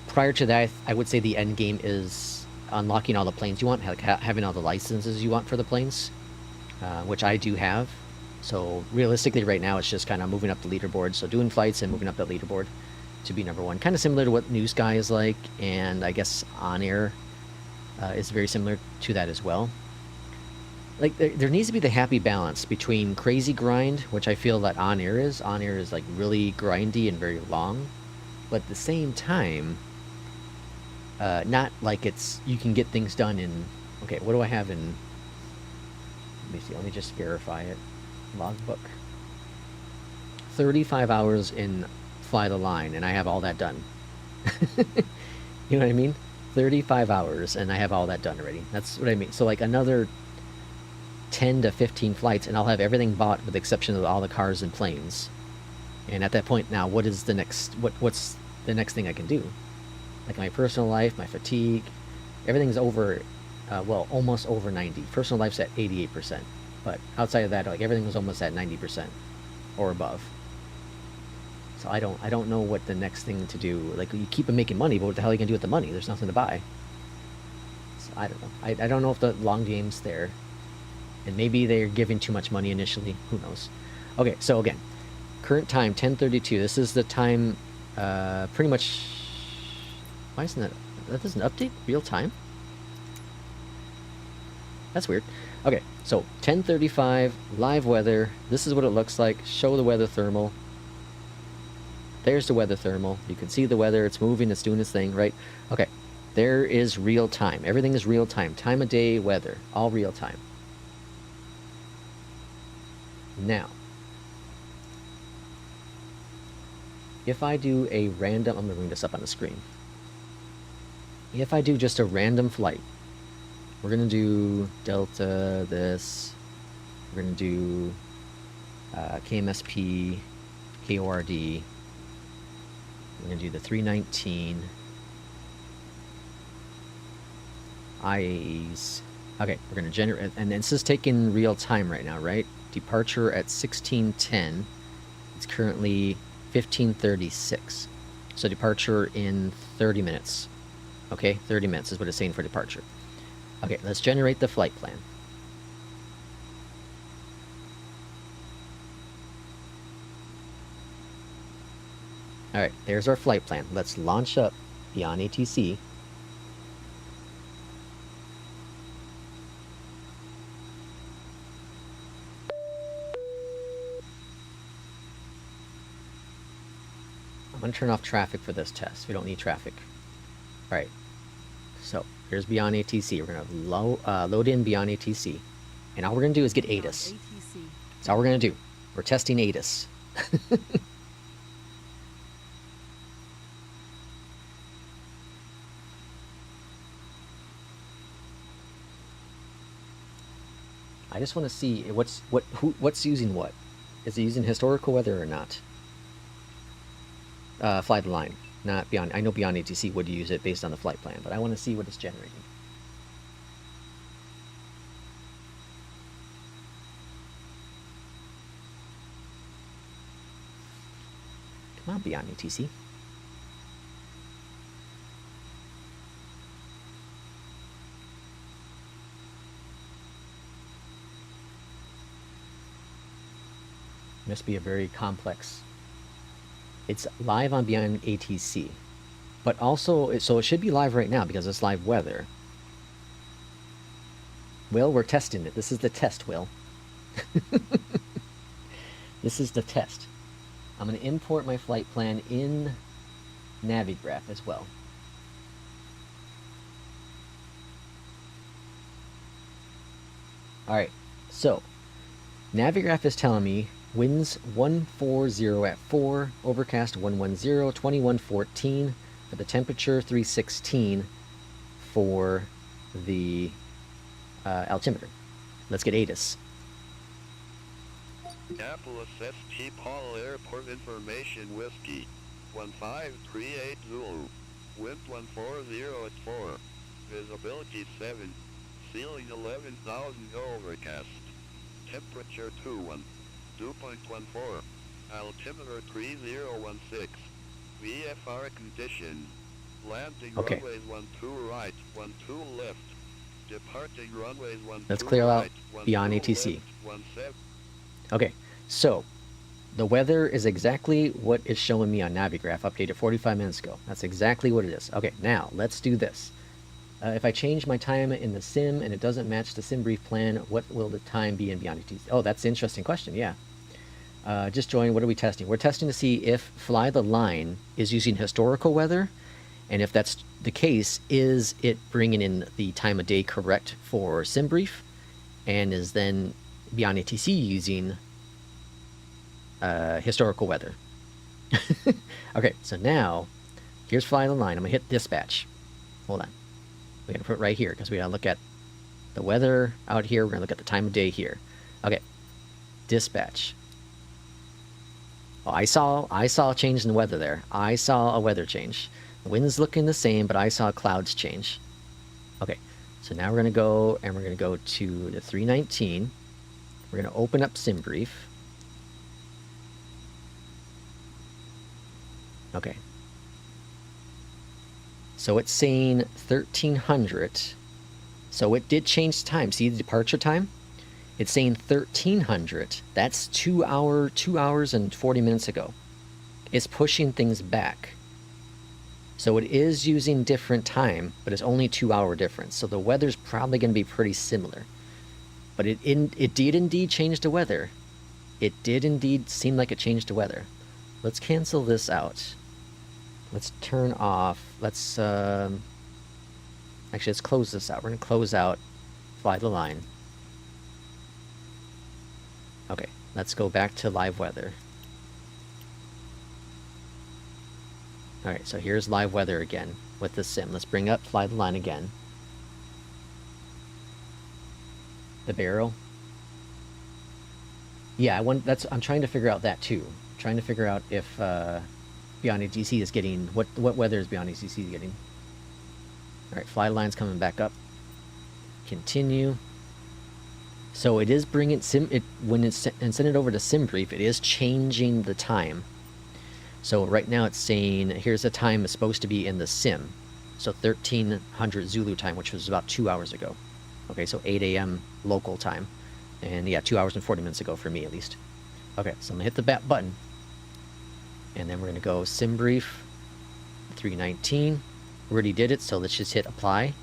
Prior to that, I would say the end game is unlocking all the planes you want, like having all the licenses you want for the planes, which I do have. So realistically, right now, it's just kind of moving up the leaderboard. So doing flights and moving up the leaderboard to be #1. Kind of similar to what New Sky is like, and I guess On Air is very similar to that as well. Like, there needs to be the happy balance between crazy grind, which I feel that On Air is. On Air is, like, really grindy and very long. But at the same time, not like it's... You can get things done in... Okay, what do I have in... Let me see. Let me just verify it. Logbook. 35 hours in Fly the Line, and I have all that done. You know what I mean? 35 hours, and I have all that done already. That's what I mean. So, like, another 10 to 15 flights, and I'll have everything bought with the exception of all the cars and planes. And at that point now, what is the next... What's the next thing I can do? Like, my personal life, my fatigue, everything's over... well, almost over 90. Personal life's at 88%. But outside of that, like, everything was almost at 90% or above. So I don't know what the next thing to do. Like, you keep making money, but what the hell are you gonna do with the money? There's nothing to buy. So I don't know. I don't know if the long game's there, and maybe they're giving too much money initially. Who knows? Okay, so again, current time 10:32. This is the time. Pretty much. Why isn't that doesn't update real time? That's weird. Okay, so 10:35, live weather. This is what it looks like. Show the weather thermal. There's the weather thermal. You can see the weather. It's moving. It's doing its thing, right? Okay, there is real time. Everything is real time. Time of day, weather, all real time. Now, if I do a random... I'm going to bring this up on the screen. If I do just a random flight, we're going to do Delta, this. We're going to do KMSP, KORD. We're going to do the 319. IAEs. Okay, we're going to generate... And this is taking real time right now, right? Departure at 16:10. It's currently 15:36. So departure in 30 minutes. Okay, 30 minutes is what it's saying for departure. Okay, let's generate the flight plan. Alright, there's our flight plan. Let's launch up Beyond ATC. I'm going to turn off traffic for this test. We don't need traffic. Alright, so here's Beyond ATC. We're going to load in Beyond ATC. And all we're going to do is get ATIS. That's all we're going to do. We're testing ATIS. I just want to see what's using what. Is it using historical weather or not? Fly the line, not beyond. I know Beyondatc would use it based on the flight plan, but I want to see what it's generating. Come on, Beyondatc. Must be a very complex. It's live on Beyondatc, but also, so it should be live right now because it's live weather. Will, we're testing it. This is the test, Will. This is the test. I'm going to import my flight plan in Navigraph as well. All right, so Navigraph is telling me winds 140 at 4, overcast 110, 2114 for the temperature, 316 for the altimeter. Let's get ATIS. Appalachia ST Paul Airport Information Whiskey 1538 Zulu. Wind 140 at 4. Visibility 7. Ceiling 11,000 overcast. Temperature 21. Dew point 14. Altimeter 3016. VFR condition. Landing runways 12 right, 12 left. Departing runways 12 Let's clear out right, Beyondatc. 17. Okay, so the weather is exactly what is showing me on Navigraph, updated 45 minutes ago. That's exactly what it is. Okay, now let's do this. If I change my time in the sim and it doesn't match the SimBrief plan, what will the time be in Beyondatc? Oh, that's an interesting question, yeah. Just join, what are we testing? We're testing to see if Fly the Line is using historical weather, and if that's the case, is it bringing in the time of day correct for SimBrief, and is then Beyondatc using historical weather. Okay, so now here's Fly the Line. I'm gonna hit dispatch. Hold on. We're gonna put it right here because we gotta look at the weather out here. We're gonna look at the time of day here. Okay, dispatch. Oh, I saw a change in the weather there. I saw a weather change. The wind's looking the same, but I saw clouds change. Okay, so now we're gonna go and we're gonna go to the 319. We're going to open up SimBrief. Okay. So it's saying 1300. So it did change time. See the departure time? It's saying 1300. That's 2 hours and 40 minutes ago. It's pushing things back. So it is using different time, but it's only 2 hour difference. So the weather's probably going to be pretty similar. But it did indeed change the weather. It did indeed seem like it changed the weather. Let's cancel this out. Let's turn off. Let's actually let's close this out. We're gonna close out Fly the Line. Okay, let's go back to live weather. Alright, so here's live weather again with the sim. Let's bring up Fly the Line again. The barrel. Yeah, I'm trying to figure out that too. I'm trying to figure out if Beyondatc is getting what weather is Beyondatc getting. All right, Fly Line's coming back up. Continue. So it is bringing when it's and send it over to SimBrief. It is changing the time. So right now it's saying here's the time it's supposed to be in the sim. So 1300 Zulu time, which was about 2 hours ago. Okay, so 8 a.m. local time. And yeah, 2 hours and 40 minutes ago for me, at least. Okay, so I'm going to hit the bat button. And then we're going to go SimBrief 319. We already did it, so let's just hit apply.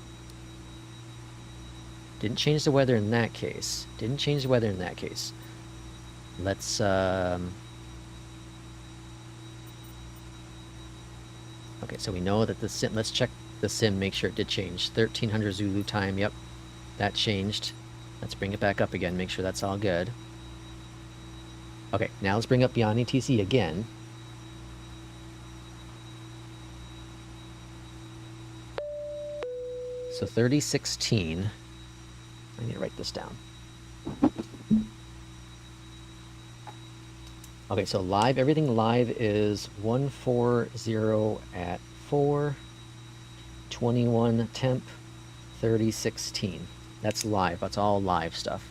Didn't change the weather in that case. Didn't change the weather in that case. Let's... Okay, so we know that the sim... Let's check the sim, make sure it did change. 1300 Zulu time, yep. That changed. Let's bring it back up again, make sure that's all good. Okay, now let's bring up Beyond ATC again. So 3016. I need to write this down. Okay, so live, everything live is 140 at 4, 21 temp, 3016. That's live, that's all live stuff.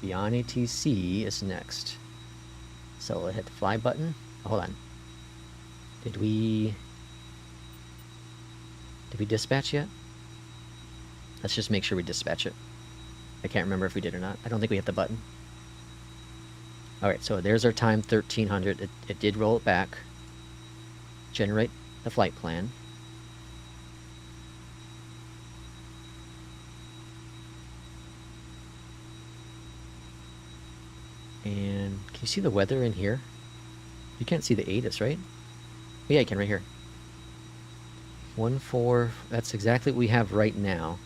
Beyond ATC is next. So we'll hit the fly button. Oh, hold on. Did we dispatch yet? Let's just make sure we dispatch it. I can't remember if we did or not. I don't think we hit the button. Alright, so there's our time, 1300. It did roll it back. Generate the flight plan. And can you see the weather in here? You can't see the ATIS, right? Oh, yeah, you can right here. 14, that's exactly what we have right now.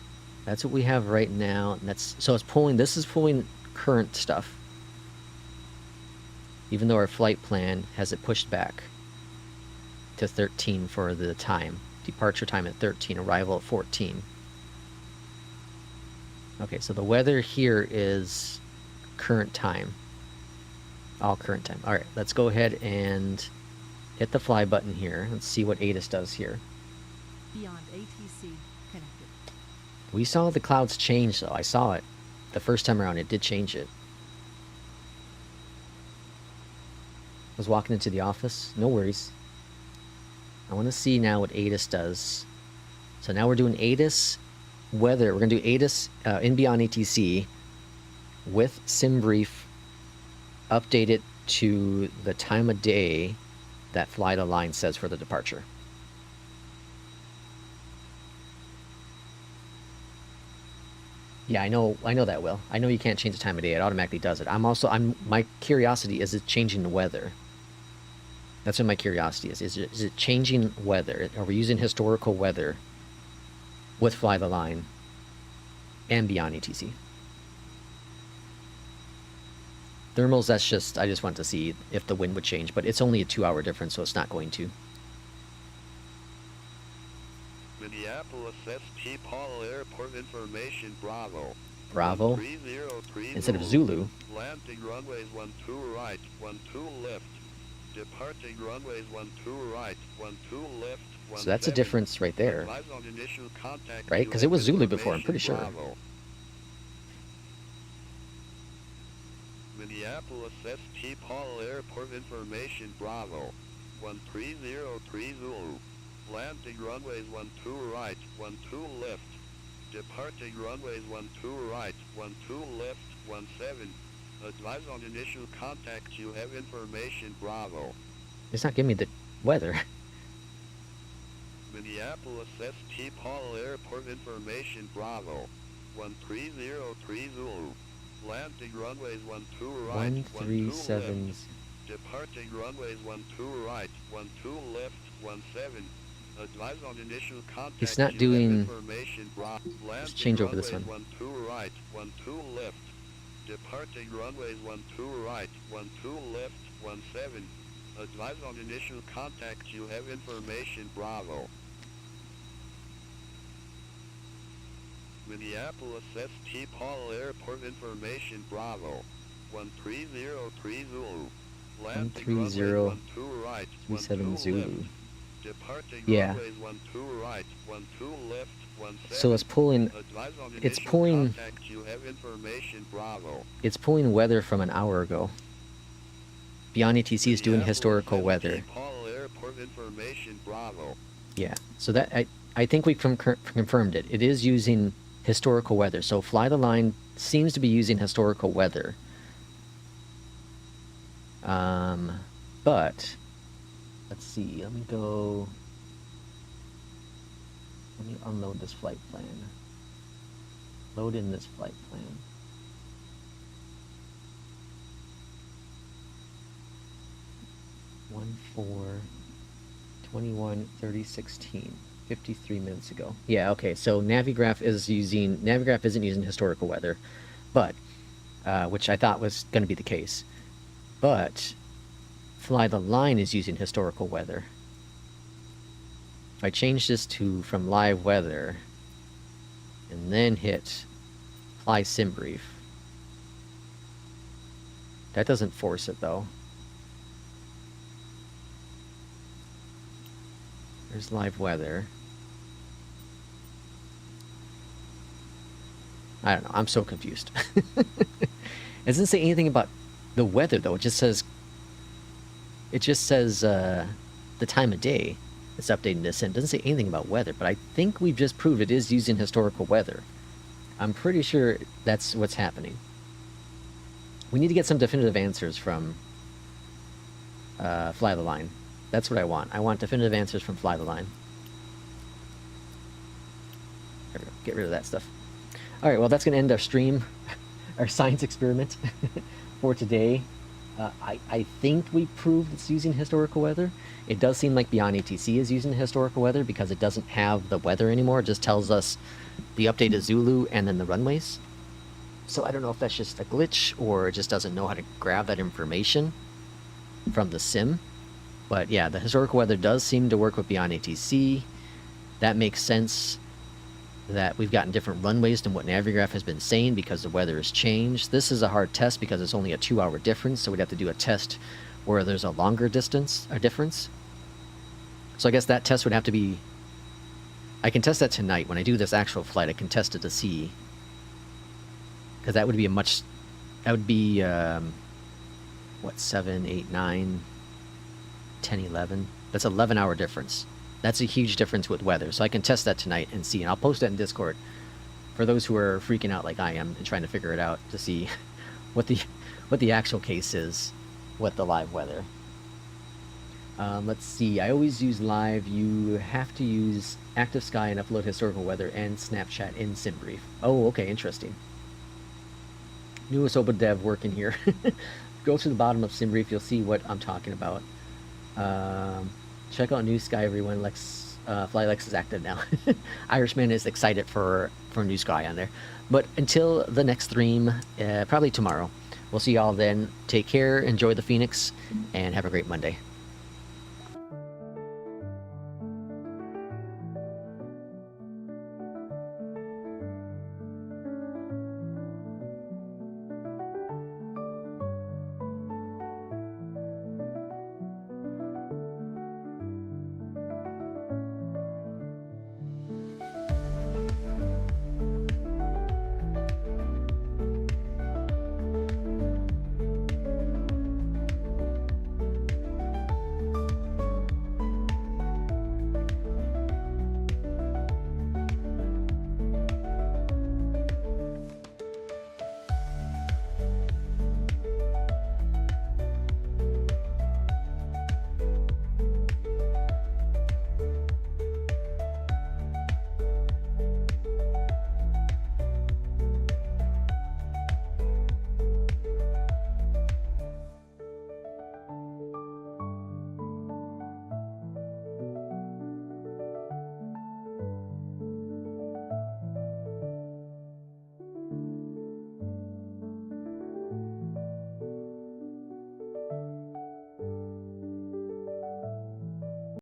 That's what we have right now. And that's, so it's pulling, this is pulling current stuff. Even though our flight plan has it pushed back to 13 for the time. Departure time at 13, arrival at 14. Okay, so the weather here is current time. All current time. Alright, let's go ahead and hit the fly button here. Let's see what ATIS does here. Beyond ATC connected. We saw the clouds change though. I saw it. The first time around it did change it. I was walking into the office. No worries. I want to see now what ATIS does. So now we're doing ATIS weather. We're going to do ATIS in Beyond ATC with SimBrief. Update it to the time of day that Fly the Line says for the departure. Yeah, I know that, Will. I know you can't change the time of day. It automatically does it. My curiosity is it changing the weather? That's what my curiosity is. Is it changing weather? Are we using historical weather with Fly the Line and Beyond ATC? Thermals, that's just, I just want to see if the wind would change, but it's only a 2-hour difference, so it's not going to. Minneapolis ST Paul Airport Information Bravo. Bravo. 303 Instead of Zulu. Landing runways 12 right, 12 left. Departing runways 12 right, 12 left. So that's a difference right there. Right? Because it was Zulu before, I'm pretty sure. Bravo. Minneapolis ST Paul Airport Information Bravo. 1303 Zulu. Landing runways 12 right, 12 left. Departing runways 12 right, 12 left, 17. Advise on initial contact. You have information Bravo. It's not giving me the weather. Minneapolis ST Paul Airport Information Bravo. 1303 Zulu. Landing runways 12 right, 137. left. Departing runways 12 right, 12 left, 17. Advise on initial contact. It's not doing. Let's change over this one. 12 right, 12 left. Departing runways 12 right, 12 left, 17. Advise on initial contact. You have information Bravo. Minneapolis ST Paul Airport Information Bravo. 1303 Zulu. Landing runways 12 right, 12 Zulu. left. Departing Yeah. runways 12 right, 12 left, 17. So it's pulling. Advise on It's initial pulling. contact. You have information Bravo. It's pulling weather from an hour ago. Beyond ATC is doing historical weather. Paul Airport Information Bravo. Yeah. So that I think we confirmed it. It is using historical weather. So Fly the Line seems to be using historical weather. But let's see. Let me unload this flight plan. Load in this flight plan. One 21 3016. 53 minutes ago. Yeah, okay. So Navigraph isn't using historical weather. but which I thought was going to be the case. But Fly the Line is using historical weather. If I change this to from live weather and then hit Fly SimBrief, that doesn't force it though. There's live weather. I don't know. I'm so confused. It doesn't say anything about the weather though. It just says the time of day. It's updating this, and it doesn't say anything about weather. But I think we've just proved it is using historical weather. I'm pretty sure that's what's happening. We need to get some definitive answers from Fly the Line. That's what I want. I want definitive answers from Fly the Line. There we go. Get rid of that stuff. All right, well, that's going to end our stream, our science experiment for today. I think we proved it's using historical weather. It does seem like Beyondatc is using historical weather because it doesn't have the weather anymore. It just tells us the updated Zulu and then the runways. So I don't know if that's just a glitch or it just doesn't know how to grab that information from the sim. But yeah, the historical weather does seem to work with Beyondatc. That makes sense that we've gotten different runways than what Navigraph has been saying because the weather has changed. This is a hard test because it's only a 2-hour difference, so we'd have to do a test where there's a longer difference. So I guess that test would have to be... I can test that tonight. When I do this actual flight, I can test it to see. Because that would be a much... That would be, what, 7, 8, 9, 10, 11? That's 11-hour difference. That's a huge difference with weather. So I can test that tonight and see. And I'll post that in Discord for those who are freaking out like I am and trying to figure it out to see what the actual case is with the live weather. Let's see. I always use live. You have to use Active Sky and upload historical weather and Snapchat in SimBrief. Oh, okay. Interesting. Newest Oba Dev working here. Go to the bottom of SimBrief. You'll see what I'm talking about. Check out New Sky, everyone. FlyLex is active now. Irishman is excited for New Sky on there. But until the next stream, probably tomorrow. We'll see y'all then. Take care, enjoy the Phoenix, and have a great Monday.